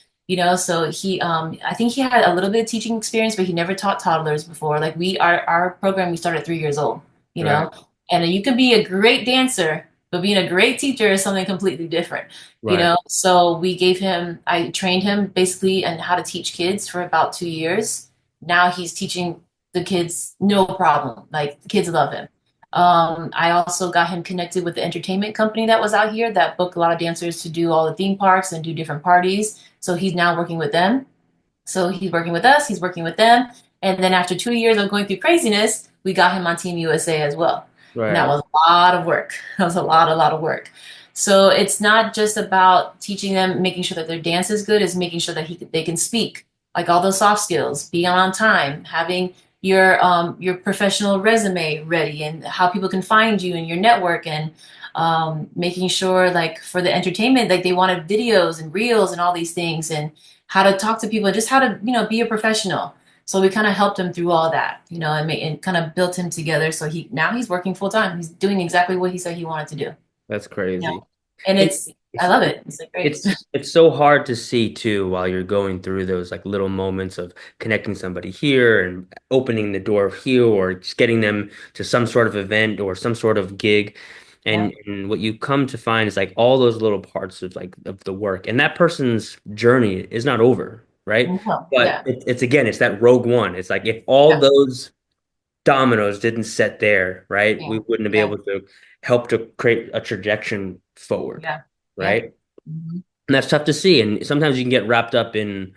So I think he had a little bit of teaching experience, but he never taught toddlers before. Like our program, we started at 3 years old, you right, know, and you can be a great dancer, but being a great teacher is something completely different. right. So I trained him basically on how to teach kids for about 2 years. Now he's teaching the kids no problem. Like the kids love him. I also got him connected with the entertainment company that was out here that booked a lot of dancers to do all the theme parks and do different parties. So he's now working with them. So he's working with us, he's working with them. And then after 2 years of going through craziness, we got him on Team USA as well. And that Right. was a lot of work. That was a lot of work. So it's not just about teaching them, making sure that their dance is good, it's making sure that they can speak, like all those soft skills, being on time, having your professional resume ready, and how people can find you in your network, and making sure like for the entertainment, like they wanted videos and reels and all these things, and how to talk to people, and just how to be a professional. So we kind of helped him through all that, and kind of built him together. So he's working full time. He's doing exactly what he said he wanted to do. That's Yeah. crazy. And And I love it. It's like great. it's so hard to see too while you're going through those like little moments of connecting somebody here and opening the door here or just getting them to some sort of event or some sort of gig. Yeah. And what you come to find is like all those little parts of like of the work. And that person's journey is not over, right? No. But Yeah. it's again, it's that rogue one. It's like if all Yeah. those dominoes didn't set there, right? Yeah. We wouldn't be Yeah. able to help to create a trajectory forward, Yeah. Yeah. right? Hmm. And that's tough to see. And sometimes you can get wrapped up in,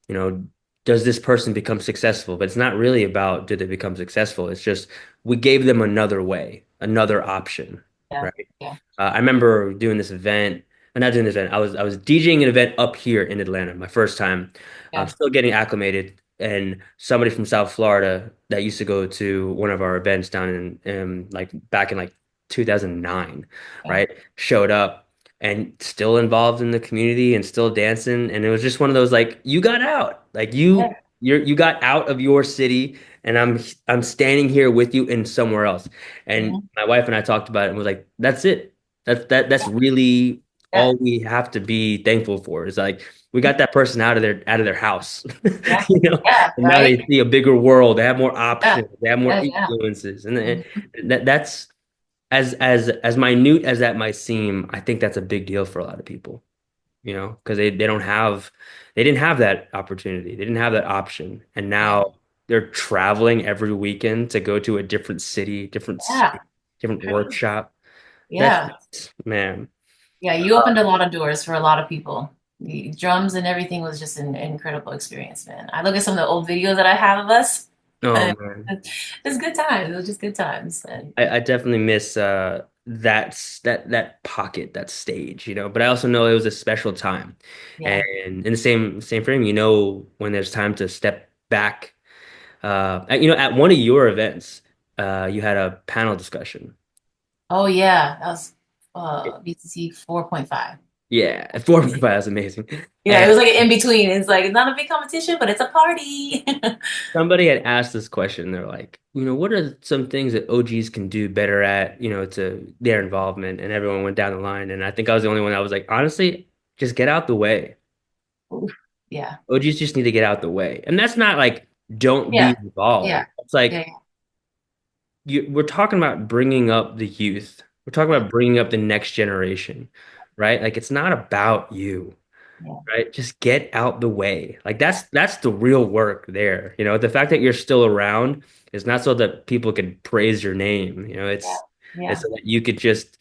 you know, does this person become successful? But it's not really about did they become successful. It's just we gave them another way, another option, Yeah. right? Yeah. I remember doing this event, not doing this event. I was DJing an event up here in Atlanta, my first time. I'm Yeah. still getting acclimated, and somebody from South Florida that used to go to one of our events down in like back in like 2009, Yeah. right? Showed up and still involved in the community and still dancing, and it was just one of those like you got out, like Yeah. you got out of your city, and I'm standing here with you in somewhere else. And Hmm. my wife and I talked about it and was like, that's it. That's really Yeah. all we have to be thankful for is like we got that person out of their house, Yeah. you know, Yeah. and now Right. they see a bigger world, they have more Yeah. options, they have more Yeah. Yeah. influences, and Mhm. that's as minute as that might seem, I think that's a big deal for a lot of people, because they don't have they didn't have that opportunity, they didn't have that option, and Yeah. now they're traveling every weekend to go to a different city, different Yeah. state, different True. workshop. That's Yeah. man. Yeah. You opened a lot of doors for a lot of people. The drums and everything was just an incredible experience, man. I look at some of the old videos that I have of us. Oh And man. it's good times. It was just good times. And I definitely miss that pocket, that stage, but I also know it was a special time. yeah. And in the same frame, when there's time to step back. At one of your events, you had a panel discussion. Oh yeah. That was BTC 4.5. Yeah, 4.5 is amazing. Yeah, And it was like an in between. It's like it's not a big competition, but it's a party. somebody had asked this question. They're like, what are some things that OGs can do better at, to their involvement? And everyone went down the line. And I think I was the only one that was like, honestly, just get out the way. Oof. Yeah. OGs just need to get out the way. And that's not like don't be Yeah. involved. Yeah. It's like Yeah. we're talking about bringing up the youth. We're talking Yeah. about bringing up the next generation, right? Like it's not about you, Yeah. right? Just get out the way. Like that's the real work there. The fact that you're still around is not so that people can praise your name. Yeah. It's Yeah. so that you could just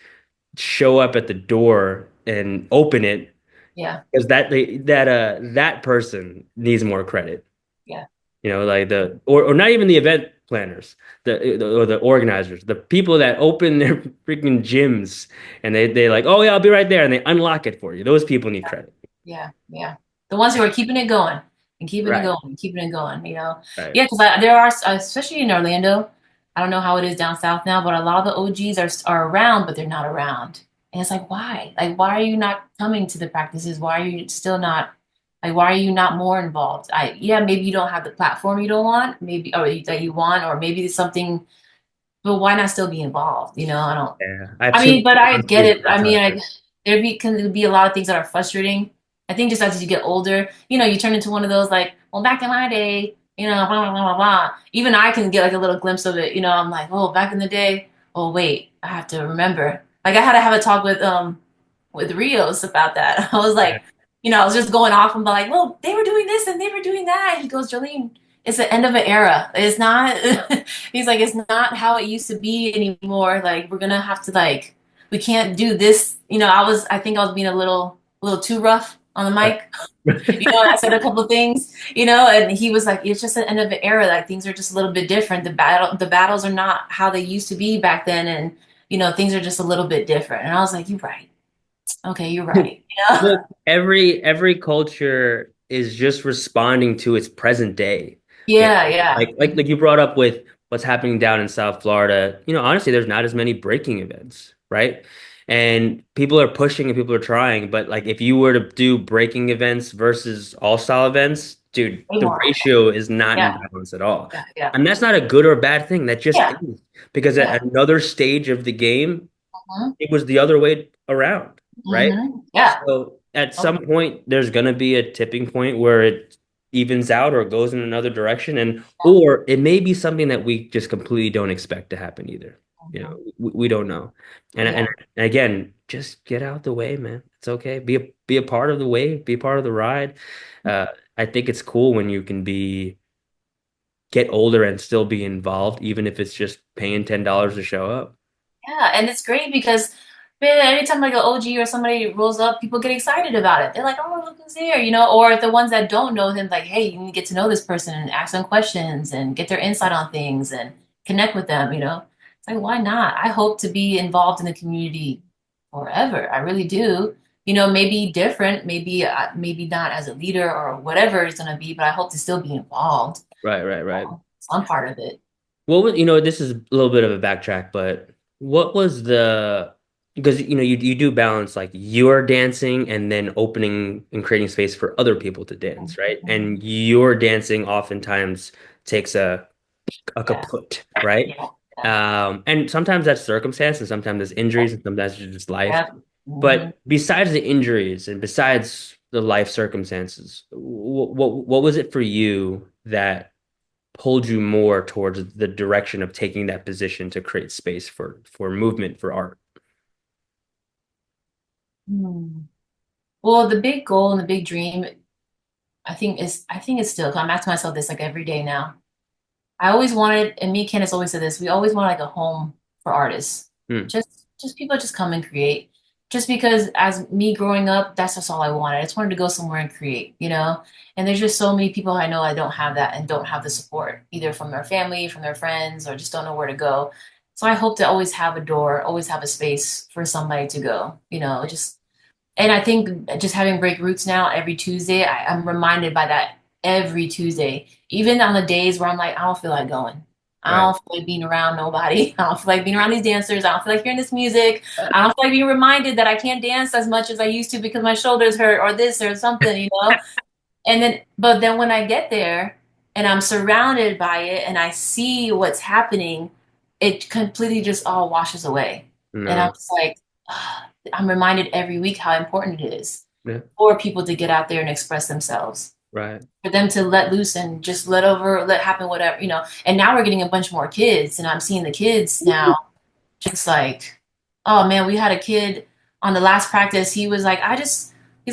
show up at the door and open it Yeah. because that person needs more credit. Yeah. Like or not even the event planners, or the organizers, the people that open their freaking gyms and they like, oh yeah, I'll be right there, and they unlock it for you. Those people need credit. Yeah, yeah. The ones who are keeping it going and keeping it Right, going and keeping it going. right. Yeah, because there are, especially in Orlando, I don't know how it is down south now, but a lot of the OGs are around, but they're not around. And it's like, why? Like, why are you not coming to the practices? Why are you still not, like, why are you not more involved? Yeah, maybe you don't have the platform you don't want, maybe, or that you want, or maybe it's something, but why not still be involved? I don't. Yeah, I have I too mean, many but I get responsibilities it. to I mean, try like to. can be a lot of things that are frustrating. I think just as you get older, you turn into one of those like, well, back in my day, blah blah blah blah blah. Even I can get like a little glimpse of it. I'm like, oh, back in the day. Oh, wait, I have to remember. Like I had to have a talk with Rios about that. I was Yeah. like, I was just going off and be like, well, they were doing this and they were doing that. He goes, Jolene, it's the end of an era. It's not, he's like, it's not how it used to be anymore. Like, we're gonna have to like, we can't do this. I think I was being a little too rough on the mic. I said a couple of things, and he was like, it's just the end of an era. Like things are just a little bit different. The battles are not how they used to be back then. And, things are just a little bit different. And I was like, you're right. Okay, you're right. Look, every culture is just responding to its present day. You Yeah, know, yeah. like you brought up with what's happening down in South Florida. Honestly, there's not as many breaking events, right? And people are pushing and people are trying, but like if you were to do breaking events versus all style events, dude, Way the more. ratio is not in Yeah, balance at all. yeah, yeah. And that's not a good or bad thing. That just Yeah, is because yeah. at another stage of the game, Hmm. it was the other way around, right? Hmm. Yeah. So at Oh, some point, there's going to be a tipping point where it evens out or goes in another direction, and yeah. or it may be something that we just completely don't expect to happen either. Hmm. We don't know. And Yeah. again, just get out the way, man. It's okay. Be a part of the wave. Be a part of the ride. Uh, I think it's cool when you can get older and still be involved, even if it's just paying $10 to show up. Yeah, and it's great because man, anytime like an OG or somebody rolls up, people get excited about it. They're like, "Oh, look who's here," or the ones that don't know him, like, "Hey, you need to get to know this person and ask them questions and get their insight on things and connect with them." It's like, why not? I hope to be involved in the community forever. I really do. Maybe different, maybe not as a leader or whatever it's gonna be, but I hope to still be involved. Right, right, right. Some part of it. What was, this is a little bit of a backtrack, but what was because you do balance like your dancing and then opening and creating space for other people to dance, right? Mhm. And your dancing oftentimes takes a Yeah, kaput, right? yeah, yeah, And sometimes that's circumstance, and sometimes there's injuries, and sometimes it's just life. yeah. Hmm. But besides the injuries and besides the life circumstances, what was it for you that pulled you more towards the direction of taking that position to create space for movement for art? Hmm. Well, the big goal and the big dream, I think it's still, 'cause I'm asking myself this like every day now. I always wanted, and me and Candace always said this, we always wanted like a home for artists. Hmm. Just people just come and create. Just because as me growing up, that's just all I wanted. I just wanted to go somewhere and create. And there's just so many people I know I don't have that and don't have the support, either from their family, from their friends, or just don't know where to go. So I hope to always have a door, always have a space for somebody to go, just and I think just having break roots now every Tuesday, I'm reminded by that every Tuesday. Even on the days where I'm like, I don't feel like going. I Right. don't feel like being around nobody. I don't feel like being around these dancers. I don't feel like hearing this music. I don't feel like being reminded that I can't dance as much as I used to because my shoulders hurt or this or something. But then when I get there and I'm surrounded by it and I see what's happening, it completely just all washes away. And I'm No. just like, ah, I'm reminded every week how important it is Yeah. for people to get out there and express themselves, Right. for them to let loose and just let happen, whatever. And now we're getting a bunch more kids, and I'm seeing the kids now just like, oh man, we had a kid on the last practice. He's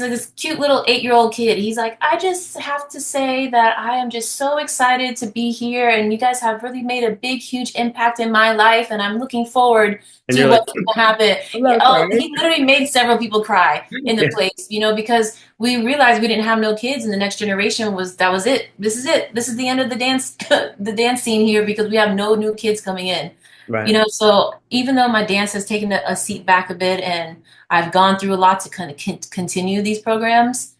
like this cute little 8-year-old kid. He's like, I just have to say that I am just so excited to be here. And you guys have really made a big, huge impact in my life. And I'm looking forward And to you're like, what's going to happen. I'm Yeah, not oh, crying. he literally made several people cry in the Yeah. place, because we realized we didn't have no kids and the next generation that was it. This is it. This is the end of the dance, the dance scene here because we have no new kids coming in. Right. So even though my dance has taken a seat back a bit and I've gone through a lot to kind of continue these programs,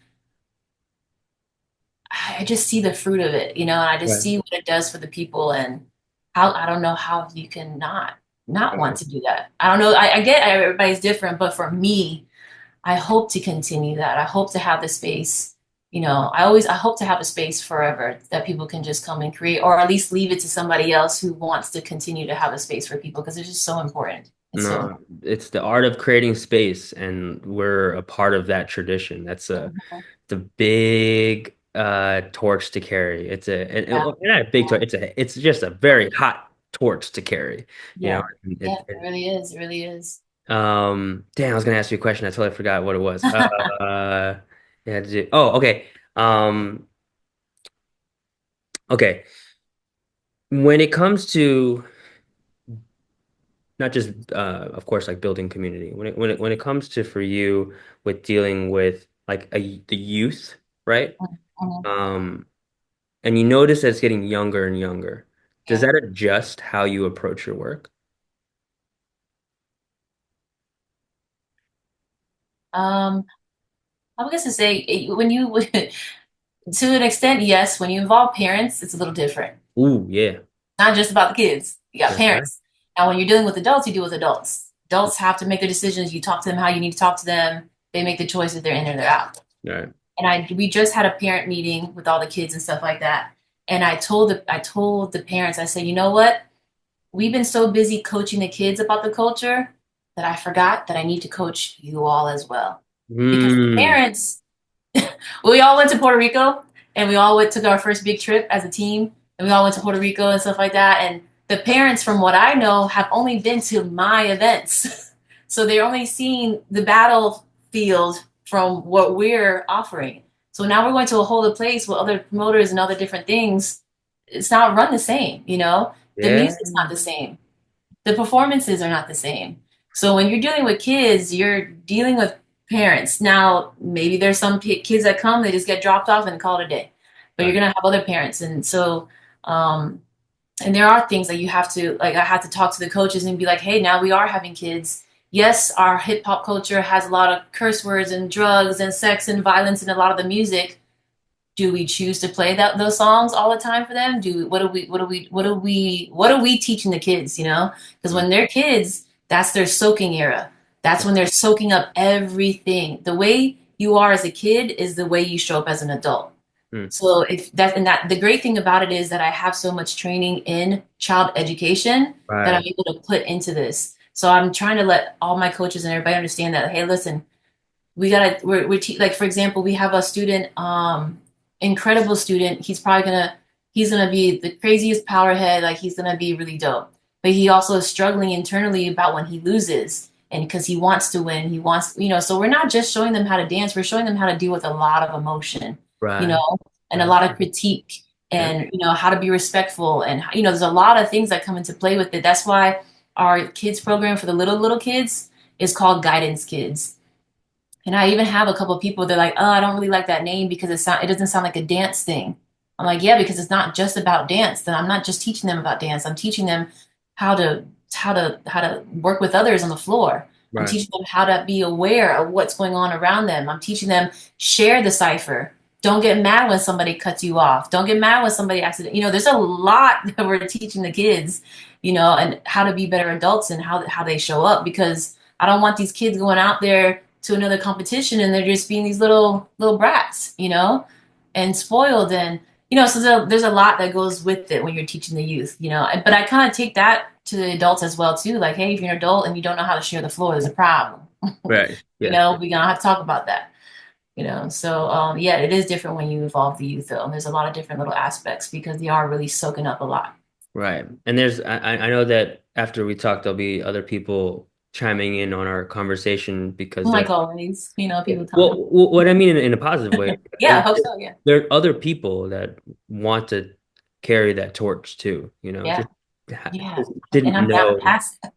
I just see the fruit of it, and I just Right. see what it does for the people and how I don't know how you can not want Right. to do that. I don't know. I get everybody's different, but for me, I hope to continue that. I hope to have the space. I hope to have a space forever that people can just come and create, or at least leave it to somebody else who wants to continue to have a space for people because it's just so important. It's so No, it's the art of creating space, and we're a part of that tradition. That's important. the big torch to carry. Yeah, Not a big torch. It's just a very hot torch to carry. You know, yeah, and yeah. It really is. It really is. damn, I was gonna ask you a question. I totally forgot what it was. Yeah. Okay. Um, okay. Okay, when it comes to not just of course like building community, when it comes to for you with dealing with like the youth, right? Mhm. Um, and you notice that it's getting younger and younger. Does Yeah. that adjust how you approach your work? Um, I was gonna say when you to an extent, yes. When you involve parents, it's a little different. Ooh, yeah. Not just about the kids. You got Okay. parents. Now, when you're dealing with adults, you deal with adults. Adults have to make their decisions. You talk to them how you need to talk to them. They make the choice if they're in or they're out. All right. And we just had a parent meeting with all the kids and stuff like that. And I told the parents, I said, you know what? We've been so busy coaching the kids about the culture that I forgot that I need to coach you all as well. Because the Hmm. parents, we all went to Puerto Rico and we all took our first big trip as a team and we all went to Puerto Rico and stuff like that. And the parents, from what I know, have only been to my events. So they're only seeing the battlefield from what we're offering. So now we're going to a whole other place with other promoters and other different things. It's not run the same, you know? The Yeah. music's not the same, the performances are not the same. So when you're dealing with kids, you're dealing with parents. Now, maybe there's some kids that come, they just get dropped off and call it a day. But you're Right. gonna have other parents, and so um, and there are things that you have to like. I have to talk to the coaches and be like, hey, now we are having kids. Yes, our hip hop culture has a lot of curse words and drugs and sex and violence in a lot of the music. Do we choose to play those songs all the time for them? Do what are we teaching the kids, you know? Because Mm. when they're kids, that's their soaking era. That's when they're soaking up everything. The way you are as a kid is the way you show up as an adult. Mm. So if that and that the great thing about it is that I have so much training in child education that I'm Right. able to put into this. So I'm trying to let all my coaches and everybody understand that, hey, listen, like for example, we have a student, incredible student. He's gonna be the craziest powerhead. Like he's gonna be really dope. But he also is struggling internally about when he loses, and because he wants to win, he wants, you know. So we're not just showing them how to dance. We're showing them how to deal with a lot of emotion, you Right. know, and a Right. lot of critique, Yeah. and how to be respectful, and there's a lot of things that come into play with it. That's why our kids program for the little kids is called Guidance Kids. And I even have a couple of people, they're like, oh, I don't really like that name because it doesn't sound like a dance thing. I'm like, yeah, because it's not just about dance. Then I'm not just teaching them about dance. I'm teaching them how to how to work with others on the floor. I'm Right. teaching them how to be aware of what's going on around them. I'm teaching them share the cipher. Don't get mad when somebody cuts you off. Don't get mad when somebody accident. There's a lot that we're teaching the kids, and how to be better adults and how they show up because I don't want these kids going out there to another competition and they're just being these little brats, and spoiled and so there's a lot that goes with it when you're teaching the youth, but I kind of take that to the adults as well too. Like, hey, if you're an adult and you don't know how to share the floor, there's a problem. Right. Yeah. We're gonna have to talk about that. So yeah, it is different when you involve the youth though. And there's a lot of different little aspects because they are really soaking up a lot. Right. And I know that after we talk, there'll be other people chiming in on our conversation because Like always, people tell me. well, what I mean in a positive way Yeah, I is hope so. Yeah. there are other people that want to carry that torch too, Yeah. just Yeah. just And didn't I'm down to know. pass it.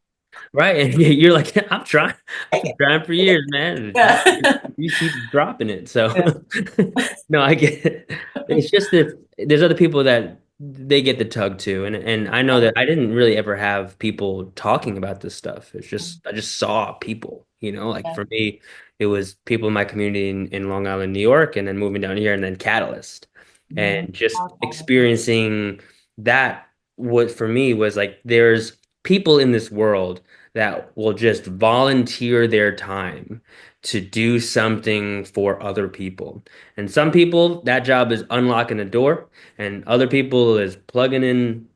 Right. And you're like, I've been trying for years, man. Yeah. You keep dropping it. So Yeah. no, I get it. It's just that there's other people that they get the tug to. And I know that I didn't really ever have people talking about this stuff. It's just I just saw people, like Yeah. for me, it was people in my community in Long Island, New York, and then moving down here and then Catalyst. Yeah. And just experiencing that what for me was like there's people in this world that will just volunteer their time to do something for other people. And some people, that job is unlocking a door, and other people is plugging in,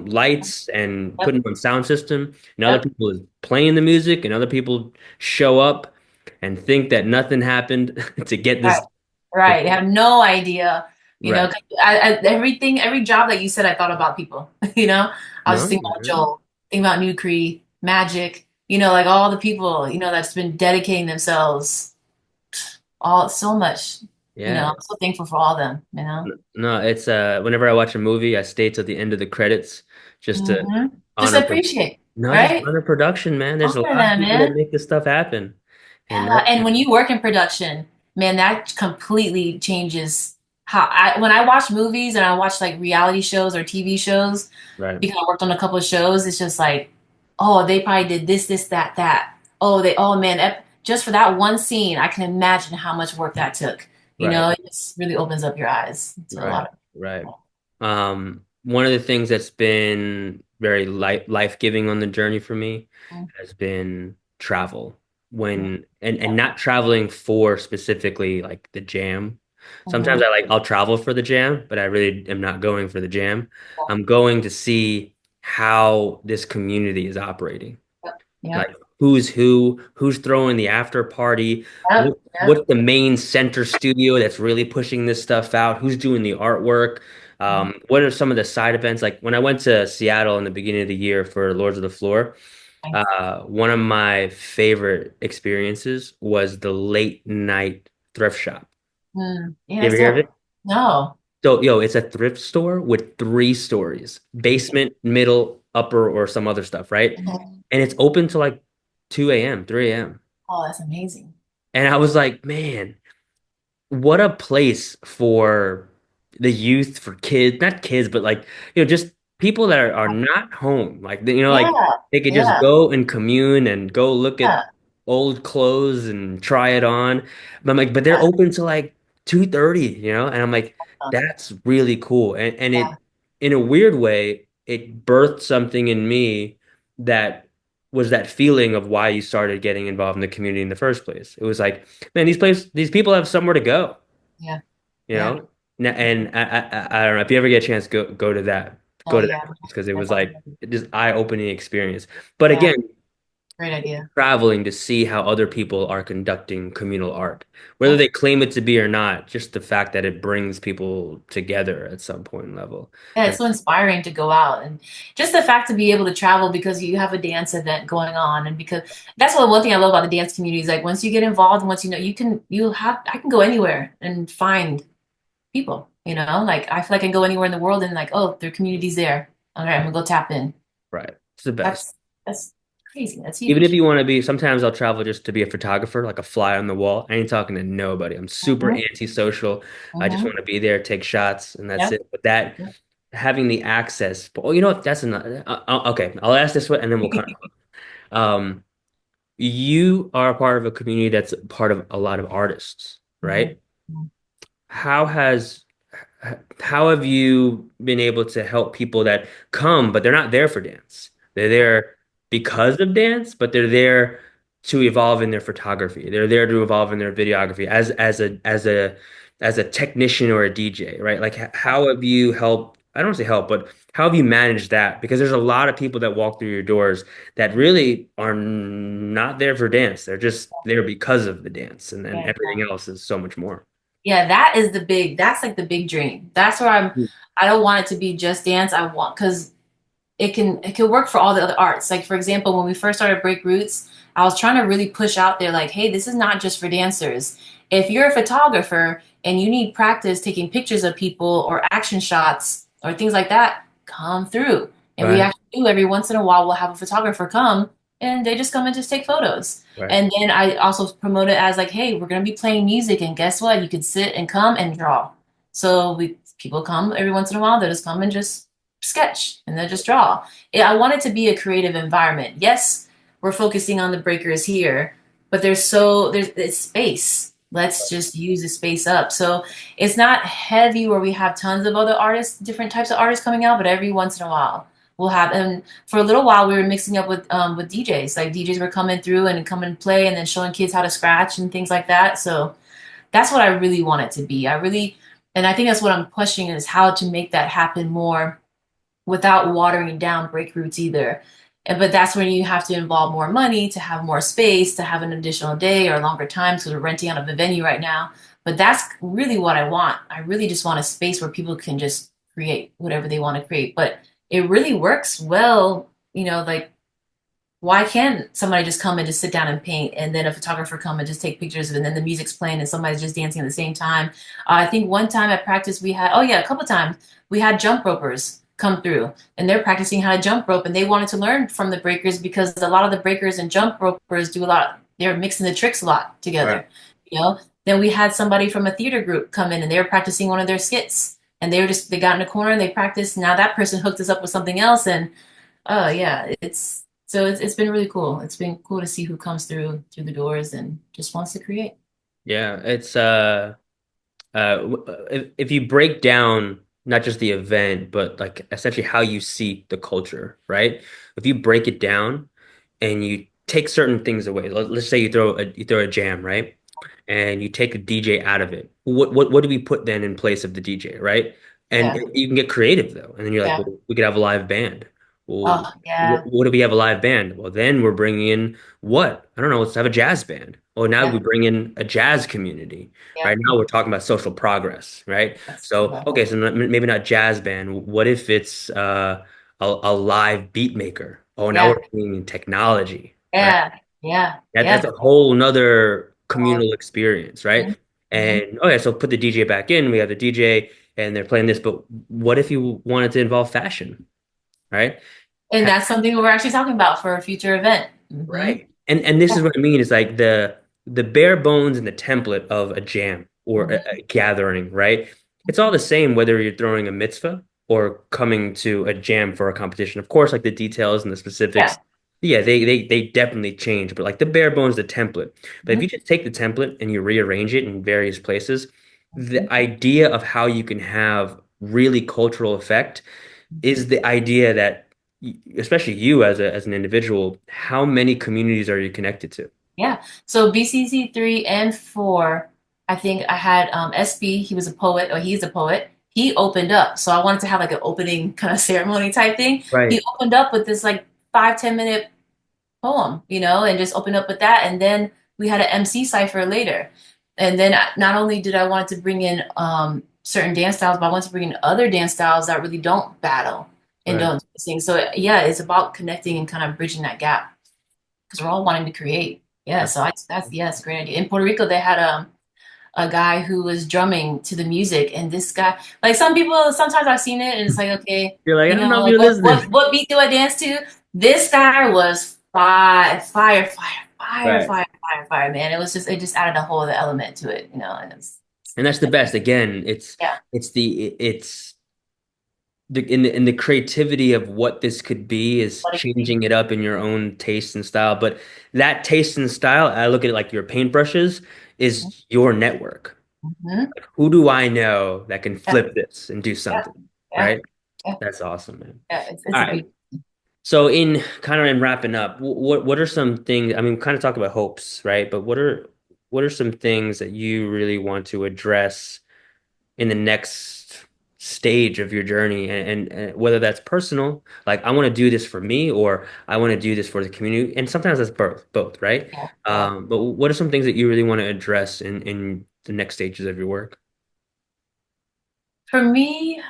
lights and Yep. putting on sound system, and other Yep. people is playing the music, and other people show up and think that nothing happened to get Right. this. Right. I have no idea. Right. 'Cause every job that you said, I thought about people. I was just No? thinking about Joel, thinking about New Cree, Magic. Like all the people, that's been dedicating themselves all so much. Yeah. I'm so thankful for all of them, you know. No, it's whenever I watch a movie, I stay till the end of the credits just to Hmm. Just honor pro appreciate, no, just right? honor production, man. There's a Honor lot of them, people that man. make this stuff happen. And Yeah, and when you work in production, man, that completely changes when I watch movies and I watch like reality shows or TV shows, right, because I worked on a couple of shows, it's just like, oh, they probably did this, that, that. Oh man, just for that one scene, I can imagine how much work that took. right, It just really opens up your eyes to a right, lot right. of. One of the things that's been very life-giving on the journey for me has been travel. And not traveling for specifically like the jam. Sometimes Mhm. I'll travel for the jam, but I really am not going for the jam. I'm going to see how this community is operating. Yep, yep, Like who's throwing the after party, yep, yep. what's the main center studio that's really pushing this stuff out, who's doing the artwork, Mhm. what are some of the side events? Like when I went to Seattle in the beginning of the year for Lords of the Floor, Nice. one of my favorite experiences was the late night thrift shop. Yeah, You that's ever hear of dope. it? No. So, yo, it's a thrift store with three stories, basement, middle, upper, or some other stuff, right? Mhm. And it's open to like 2 a.m., 3 a.m. Oh, that's amazing. And I was like, man, what a place for the youth, for kids, not kids, but like, just people that are not home. Like, like Yeah, they could just yeah, go and commune and go look at yeah, old clothes and try it on. But I'm like, but they're yeah, open till like 2:30, And I'm like, that's really cool. And yeah, in a weird way, it birthed something in me that was that feeling of why you started getting involved in the community in the first place. It was like, man, these people have somewhere to go, yeah, you yeah. know? And I don't know if you ever get a chance, Oh, go to that yeah. place because it was like Definitely. just eye-opening experience. But Yeah, again, great idea. traveling to see how other people are conducting communal art, whether Yeah. they claim it to be or not, just the fact that it brings people together at some point level. Yeah, it's And so inspiring to go out and just the fact to be able to travel because you have a dance event going on and because that's what one thing I love about the dance community is like once you get involved and once I can go anywhere and find people, like I feel like I can go anywhere in the world and like, oh, their community's there. All right, I'm gonna go tap in. right, it's the best. That's crazy. That's Even if huge. you want to be, sometimes I'll travel just to be a photographer, like a fly on the wall. I ain't talking to nobody. I'm super Hmm. antisocial. I just Hmm. want to be there, take shots, and that's Yep. it. But that Yep. having the access, but you know what? That's enough. Okay, I'll ask this one, and then we'll kind of. You are a part of a community that's part of a lot of artists, Mhm. right? How has how have you been able to help people that come, but they're not there for dance? They're there because of dance, but they're there to evolve in their photography. They're there to evolve in their videography as a technician or a DJ, right? Like how have you helped? I don't want to say help, but how have you managed that? Because there's a lot of people that walk through your doors that really are not there for dance. They're just there because of the dance, and then Yeah. everything else is so much more. Yeah, that's like the big dream. That's where I don't want it to be just dance. I want, because it can work for all the other arts. Like for example, when we first started Break Roots, I was trying to really push out there like, hey, this is not just for dancers. If you're a photographer and you need practice taking pictures of people or action shots or things like that, come through. And we Right, actually do every once in a while, we'll have a photographer come and they just come and just take photos. right. And then I also promote it as like, hey, we're gonna be playing music, and guess what? You could sit and come and draw. So we people come every once in a while, they just come and just sketch and then just draw. I want it to be a creative environment. Yes, we're focusing on the breakers here, but there's it's space. Let's just use the space up. So it's not heavy where we have tons of other artists, different types of artists coming out, but every once in a while we'll have. And for a little while, we were mixing up with DJs. Like DJs were coming through and come and play, and then showing kids how to scratch and things like that. So that's what I really want it to be. And I think that's what I'm pushing is how to make that happen more without watering down break roots either. But that's when you have to involve more money to have more space, to have an additional day or longer time because we're renting out of a venue right now. But that's really what I want. I really just want a space where people can just create whatever they want to create. But it really works well, like why can't somebody just come and just sit down and paint, and then a photographer come and just take pictures, and then the music's playing and somebody's just dancing at the same time? I think one time at practice we had, oh yeah, a couple times we had jump ropers come through, and they're practicing how to jump rope, and they wanted to learn from the breakers because a lot of the breakers and jump ropers do a lot. They're mixing the tricks a lot Right. together, you know. Then we had somebody from a theater group come in, and they were practicing one of their skits, and they got in a corner and they practiced. Now that person hooked us up with something else, and oh yeah, it's been really cool. It's been cool to see who comes through the doors and just wants to create. Yeah, it's if you break down not just the event, but like essentially how you see the culture, right? If you break it down and you take certain things away, let's say you throw a jam, right? And you take a DJ out of it. What do we put then in place of the DJ, right? And Yeah, you can get creative though. And then you're like, yeah. well, we could have a live band. Well, Oh yeah, what do we have a live band? Well, then we're bringing in what? I don't know. Let's have a jazz band. Well, now we yeah, bring in a jazz community. yeah. Right now, we're talking about social progress, right? That's, So, yeah, okay, so maybe not jazz band. What if it's a live beat maker? Oh, now yeah, we're bringing in technology, right? yeah, yeah, That's yeah. a whole nother communal experience, right? Mhm. And okay, so put the DJ back in. We have the DJ, and they're playing this. But what if you wanted to involve fashion, right? And that's something we're actually talking about for a future event. Right. And this is what I mean is like the bare bones and the template of a jam or a gathering, right? It's all the same whether you're throwing a mitzvah or coming to a jam for a competition. Of course, like the details and the specifics, Yeah. yeah, they definitely change, but like the bare bones, the template. But if Mhm. you just take the template and you rearrange it in various places, Mhm. the idea of how you can have really cultural effect is the idea that especially you as a as an individual, how many communities are you connected to? Yeah. So BCC 3 and 4, I think I had SB, he was a poet, or he's a poet. He opened up. So I wanted to have like an opening kind of ceremony type thing. He Right. opened up with this like 5, 10 minute poem, and just opened up with that. And then we had an MC cipher later. And then not only did I want to bring in certain dance styles, but I wanted to bring in other dance styles that really don't battle and Right. don't sing. So yeah, it's about connecting and kind of bridging that gap because we're all wanting to create. Yeah, so that's yeah, it's a great idea. In Puerto Rico, they had a guy who was drumming to the music, and this guy, like some people, sometimes I've seen it, and it's like, okay, You're like, I don't know if like you're listening. what beat do I dance to? This guy was Right. fire, man. It just added a whole other element to it, and And that's the best. Again, yeah, it's the creativity of what this could be is what it could be. changing it up in your own taste and style. But that taste and style, I look at it like your paintbrushes is your network. Mm-hmm. Who do I know that can Yeah, flip this and do yeah, something? yeah, Right? yeah, That's awesome, man. yeah. It's All a right. beauty. So in kind of in wrapping up, what are some things? I mean, we kind of talk about hopes, right? But what are some things that you really want to address in the next stage of your journey, and whether that's personal, like I want to do this for me, or I want to do this for the community, and sometimes that's both, right? Yeah, yeah. But what are some things that you really want to address in the next stages of your work? For me,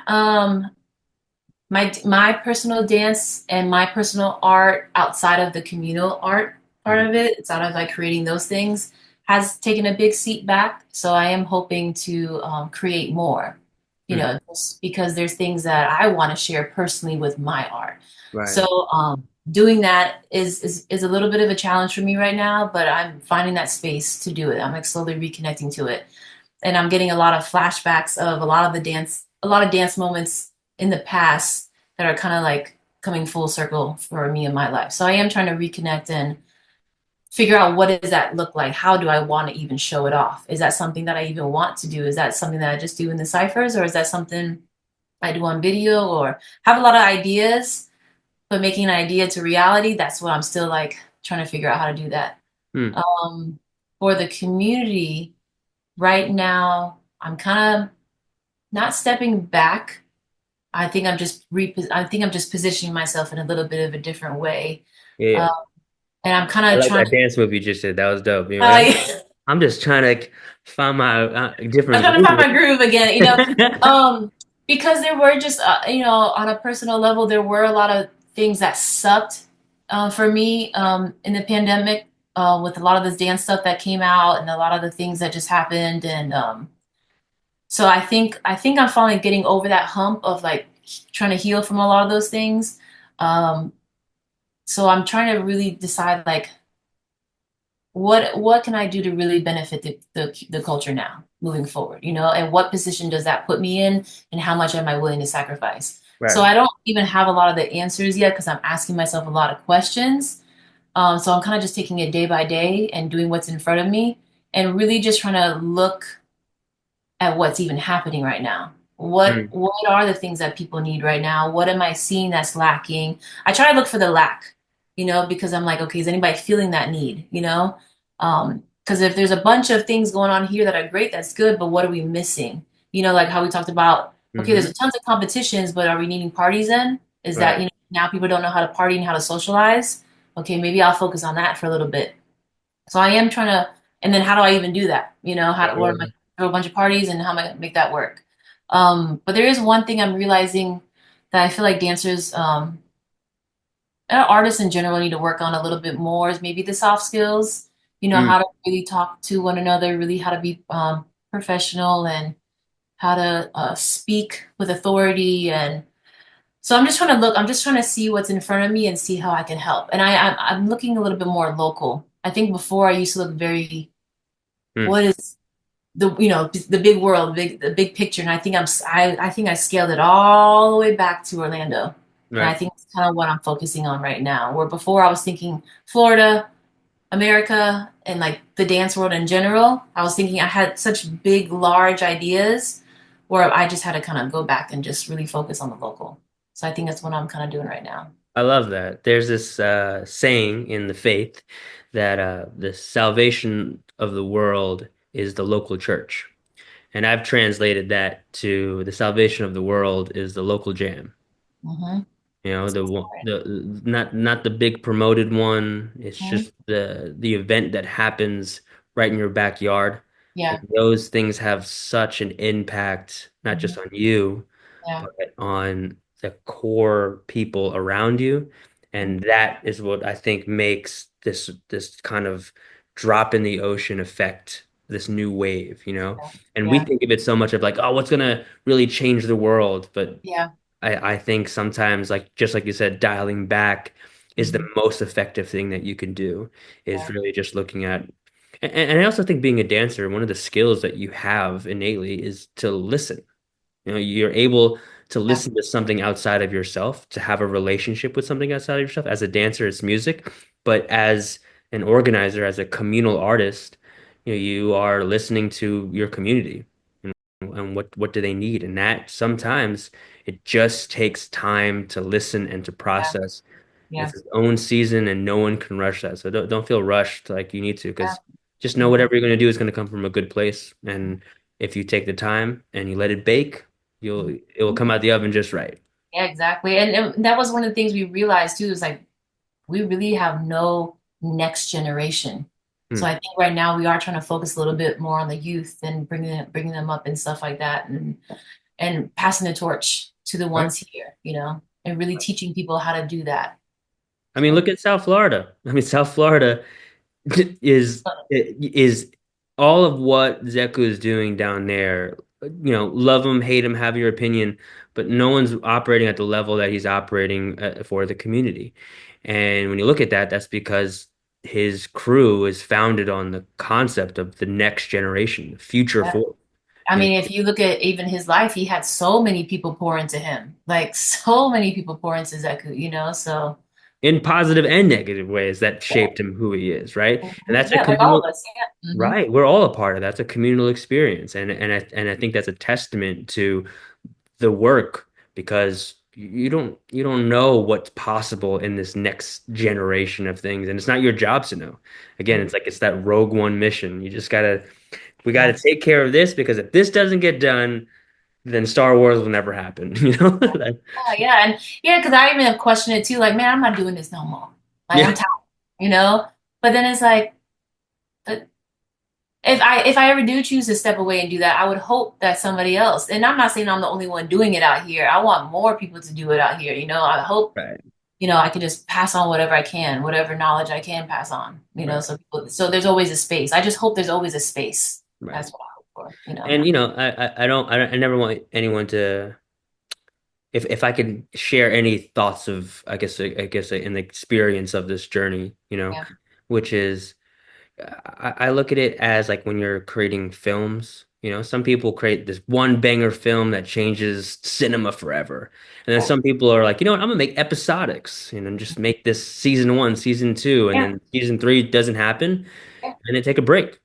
my personal dance and my personal art outside of the communal art part Mhm. of it, outside of like creating those things, has taken a big seat back. So I am hoping to create more, Mm, just because there's things that I want to share personally with my art. right, So doing that is a little bit of a challenge for me right now, but I'm finding that space to do it. I'm like slowly reconnecting to it, and I'm getting a lot of flashbacks of a lot of dance moments in the past that are kind of like coming full circle for me in my life. So I am trying to reconnect and figure out what does that look like? How do I want to even show it off? Is that something that I even want to do? Is that something that I just do in the ciphers, or is that something I do on video, or have a lot of ideas, but making an idea to reality? That's what I'm still like trying to figure out how to do that. mm, Um, for the community, right now, I'm kind of not stepping back. I think I'm just positioning myself in a little bit of a different way. yeah, Uh, and I'm I kind of like trying that to, dance move you just did. That was dope. You're like, uh, I'm just trying to like, find my I'm different trying to find groove. my groove again, because there were just, on a personal level, there were a lot of things that sucked For me, in the pandemic, with a lot of this dance stuff that came out and a lot of the things that just happened, and so I think I'm finally getting over that hump of like trying to heal from a lot of those things. Um, so I'm trying to really decide like what can I do to really benefit the culture now moving forward, and what position does that put me in, and how much am I willing to sacrifice? So Right. I don't even have a lot of the answers yet because I'm asking myself a lot of questions. So I'm kind of just taking it day by day and doing what's in front of me and really just trying to look at what's even happening right now. Mm. What are the things that people need right now? What am I seeing that's lacking? I try to look for the lack, because I'm like, okay, is anybody feeling that need? Because if there's a bunch of things going on here that are great, that's good, but what are we missing? Like how we talked about, okay, Hmm. there's tons of competitions, but are we needing parties in? Is that, Right. now people don't know how to party and how to socialize? Okay, maybe I'll focus on that for a little bit. So I am trying to, and then how do I even do that? What am I Yeah. throw a bunch of parties and how am I gonna make that work? But there is one thing I'm realizing that I feel like dancers, and artists in general need to work on a little bit more is maybe the soft skills, Mm. how to really talk to one another, really how to be professional and how to speak with authority. And so I'm just trying to see what's in front of me and see how I can help. And I'm looking a little bit more local. I think before I used to look very, Mm. what is the big world, the big picture, and I think I scaled it all the way back to Orlando, and I Right. think it's kind of what I'm focusing on right now. Where before I was thinking Florida, America, and like the dance world in general, I was thinking I had such big, large ideas, where I just had to kind of go back and just really focus on the local. So I think that's what I'm kind of doing right now. I love that. There's this saying in the faith that the salvation of the world is the local church. And I've translated that to the salvation of the world is the local jam. Mm-hmm. You know, That's the what's one- important. the not the big promoted one. It's Mhm. just the event that happens right in your backyard. And Yeah. those things have such an impact, not Mhm. just on you, Yeah. but on the core people around you. Mhm. And that is what I think makes this kind of drop in the ocean effect, this new wave, you know? And we Yeah. think of it so much of like, oh, what's gonna really change the world? But Yeah. I think sometimes, like just like you said, dialing back is the Mhm. most effective thing that you can do, is Yeah. really just looking at. And I also think being a dancer, one of the skills that you have innately is to listen. You know, you're able to Yeah. listen to something outside of yourself, to have a relationship with something outside of yourself. As a dancer, it's music, but as an organizer, as a communal artist, you are listening to your community and what do they need, and that sometimes it just takes time to listen and to Yeah. process. Yeah. It's its own season, and no one can rush that. So don't feel rushed like you need to, Yeah. because just know Mhm. whatever you're going to do is going to come from a good place. And if you take the time and you let it bake, it will Mhm. come out the oven just right. Yeah, exactly. And that was one of the things we realized too, is like we really have no next generation. So Hmm. I think right now we are trying to focus a little bit more on the youth and bringing them up and stuff like that, and passing the torch to the Right. ones here, and really teaching people how to do that. I mean, So, look at South Florida. I mean, South Florida is all of what Zeku is doing down there. Love him, hate him, have your opinion, but no one's operating at the level that he's operating for the community. And when you look at that, that's because his crew is founded on the concept of the next generation, the future yeah. for. I You mean, if you look at even his life, he had so many people pour into him, like so many people pour into Zeku. So in positive and negative ways that shaped him who he is, right? And mhm. that's a Yeah, like all communal. of us. Yeah. Right. We're all a part of that. That's a communal experience. And I think that's a testament to the work, because you don't know what's possible in this next generation of things. And it's not your job to know. Again, Mhm. it's like it's that Rogue One mission. We gotta Yeah. take care of this, because if this doesn't get done, then Star Wars will never happen. You know? Yeah, yeah, and yeah, because I even question it too. Like, man, I'm not doing this no more. Like, I'm Yeah. tired. But then it's like, but if I ever do choose to step away and do that, I would hope that somebody else. And I'm not saying I'm the only one doing it out here. I want more people to do it out here. I hope Right. I can just pass on whatever I can, whatever knowledge I can pass on, Right, so there's always a space. I just hope there's always a space. right. That's what I hope for. And I never want anyone to, if I could share any thoughts of, I guess in the experience of this journey, Yeah, which is I look at it as like when you're creating films, some people create this one banger film that changes cinema forever. And then yeah, some people are like, you know what, I'm gonna make episodics, and just make this season one, season two, and yeah, then season three doesn't happen, yeah, and then take a break.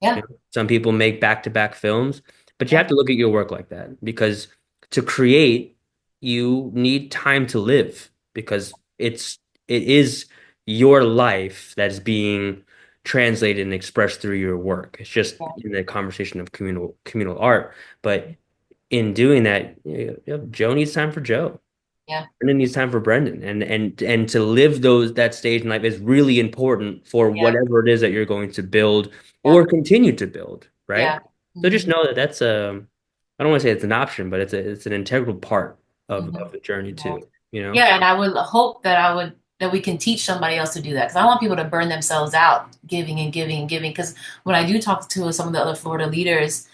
yeah, Some people make back-to-back films, but you yeah, have to look at your work like that because to create, you need time to live because it is your life that's being translated and expressed through your work. It's just yeah, in the conversation of communal art, but in doing that, Joe needs time for Joe. yeah, Brendan needs time for Brendan, and to live that stage in life is really important for yeah, whatever it is that you're going to build yeah, or continue to build, right? yeah. So just Hmm. know that that's I don't want to say it's an option, but it's an integral part of Hmm. the journey Yeah. too, you know? Yeah, and I would hope that we can teach somebody else to do that because I don't want people to burn themselves out giving and giving and giving. Because when I do talk to some of the other Florida leaders,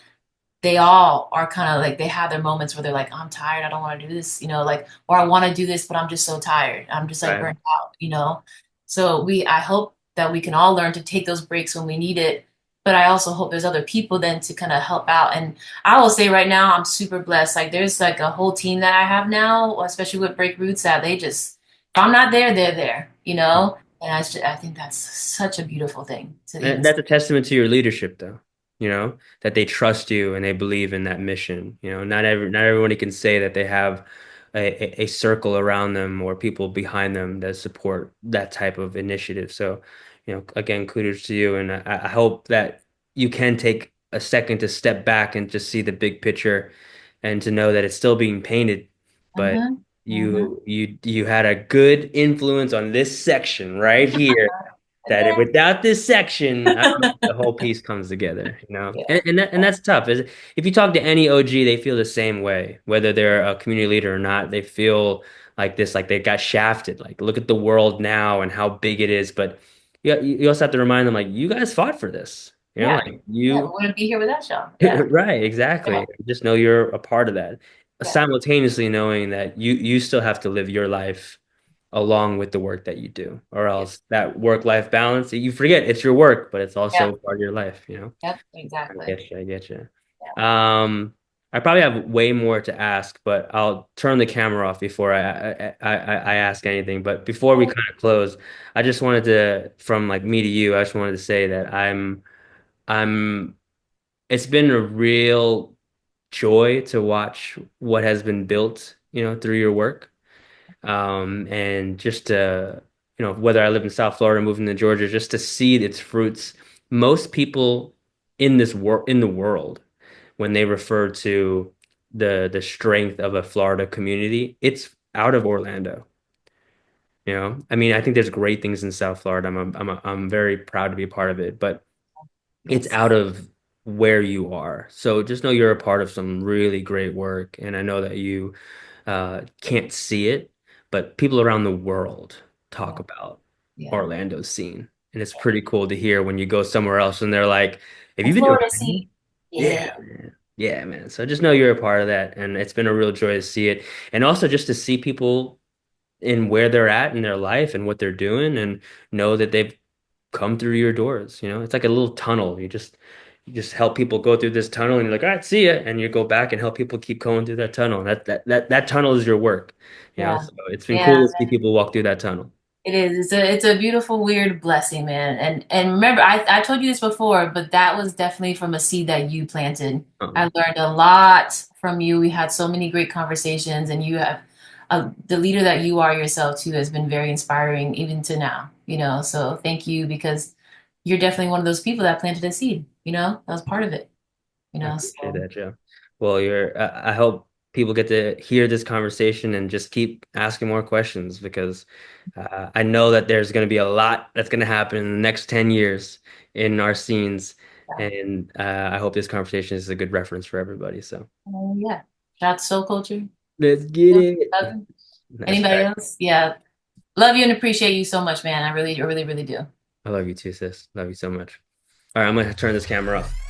they all are kind of like they have their moments where they're like, I'm tired, I don't want to do this, like, or I want to do this, but I'm just so tired. I'm just like Right. burnt out. So I hope that we can all learn to take those breaks when we need it. But I also hope there's other people then to kind of help out. And I will say right now, I'm super blessed. Like there's like a whole team that I have now, especially with Break Roots, that they just, if I'm not there, they're there. And I think that's such a beautiful thing to even And say. that's a testament to your leadership, though, that they trust you and they believe in that mission. Not everybody can say that they have a circle around them or people behind them that support that type of initiative. So, again, kudos to you. And I hope that you can take a second to step back and just see the big picture and to know that it's still being painted, but Hmm. Hmm. you had a good influence on this section right here that Yeah. without this section, I don't know if the whole piece comes together, Yeah. and that's tough. If you talk to any OG, they feel the same way, whether they're a community leader or not. They feel like this, like they got shafted. Like, look at the world now and how big it is. But you also have to remind them, like, you guys fought for this. Yeah. Like Yeah. We you, wouldn't be here without y'all. Yeah. right? Yeah. Exactly. Just know you're a part of that. Yeah. Simultaneously knowing that you still have to live your life along with the work that you do, or Yeah. else that work-life balance, you forget it's your work, but it's Yeah. also part of your life. Yep. I Exactly. get you, I get you. Yeah. I probably have way more to ask, but I'll turn the camera off before I ask anything. But before we kind of close, I just wanted to, from like me to you, I just wanted to say that I'm, it's been a real joy to watch what has been built, through your work. And just to, whether I live in South Florida, moving to Georgia, just to see its fruits. Most people in the world, when they refer to the strength of a Florida community, it's out of Orlando. I mean, I think there's great things in South Florida. I'm very proud to be a part of it, but it's Yes. out of where you are. So just know you're a part of some really great work, and I know that you can't see it, but people around the world talk Yeah. about Yeah. Orlando's scene. And it's pretty cool to hear when you go somewhere else and they're like, have And you been to Florida Orlando? Sea. Yeah. Yeah, man. Yeah, man. So just know you're a part of that. And it's been a real joy to see it. And also just to see people in where they're at in their life and what they're doing and know that they've come through your doors. It's like a little tunnel. You just help people go through this tunnel and you're like, all right, see ya. And you go back and help people keep going through that tunnel. That tunnel is your work. Yeah. So it's been Yeah. cool to see people walk through that tunnel. It is. It's a beautiful, weird blessing, man. And remember, I told you this before, but that was definitely from a seed that you planted. I Um, learned a lot from you. We had so many great conversations, and you have the leader that you are yourself too has been very inspiring even to now. So thank you because you're definitely one of those people that planted a seed. That was part of it. I appreciate So that, Joe. Well, I hope people get to hear this conversation and just keep asking more questions because I know that there's going to be a lot that's going to happen in the next 10 years in our scenes. yeah. And I hope this conversation is a good reference for everybody. So Yeah. Shout out to Soul Culture. let's get it. That's Anybody right. else? Yeah. Love you and appreciate you so much, man. I really, really, really do. I love you too, sis. Love you so much. All right, I'm gonna turn this camera off.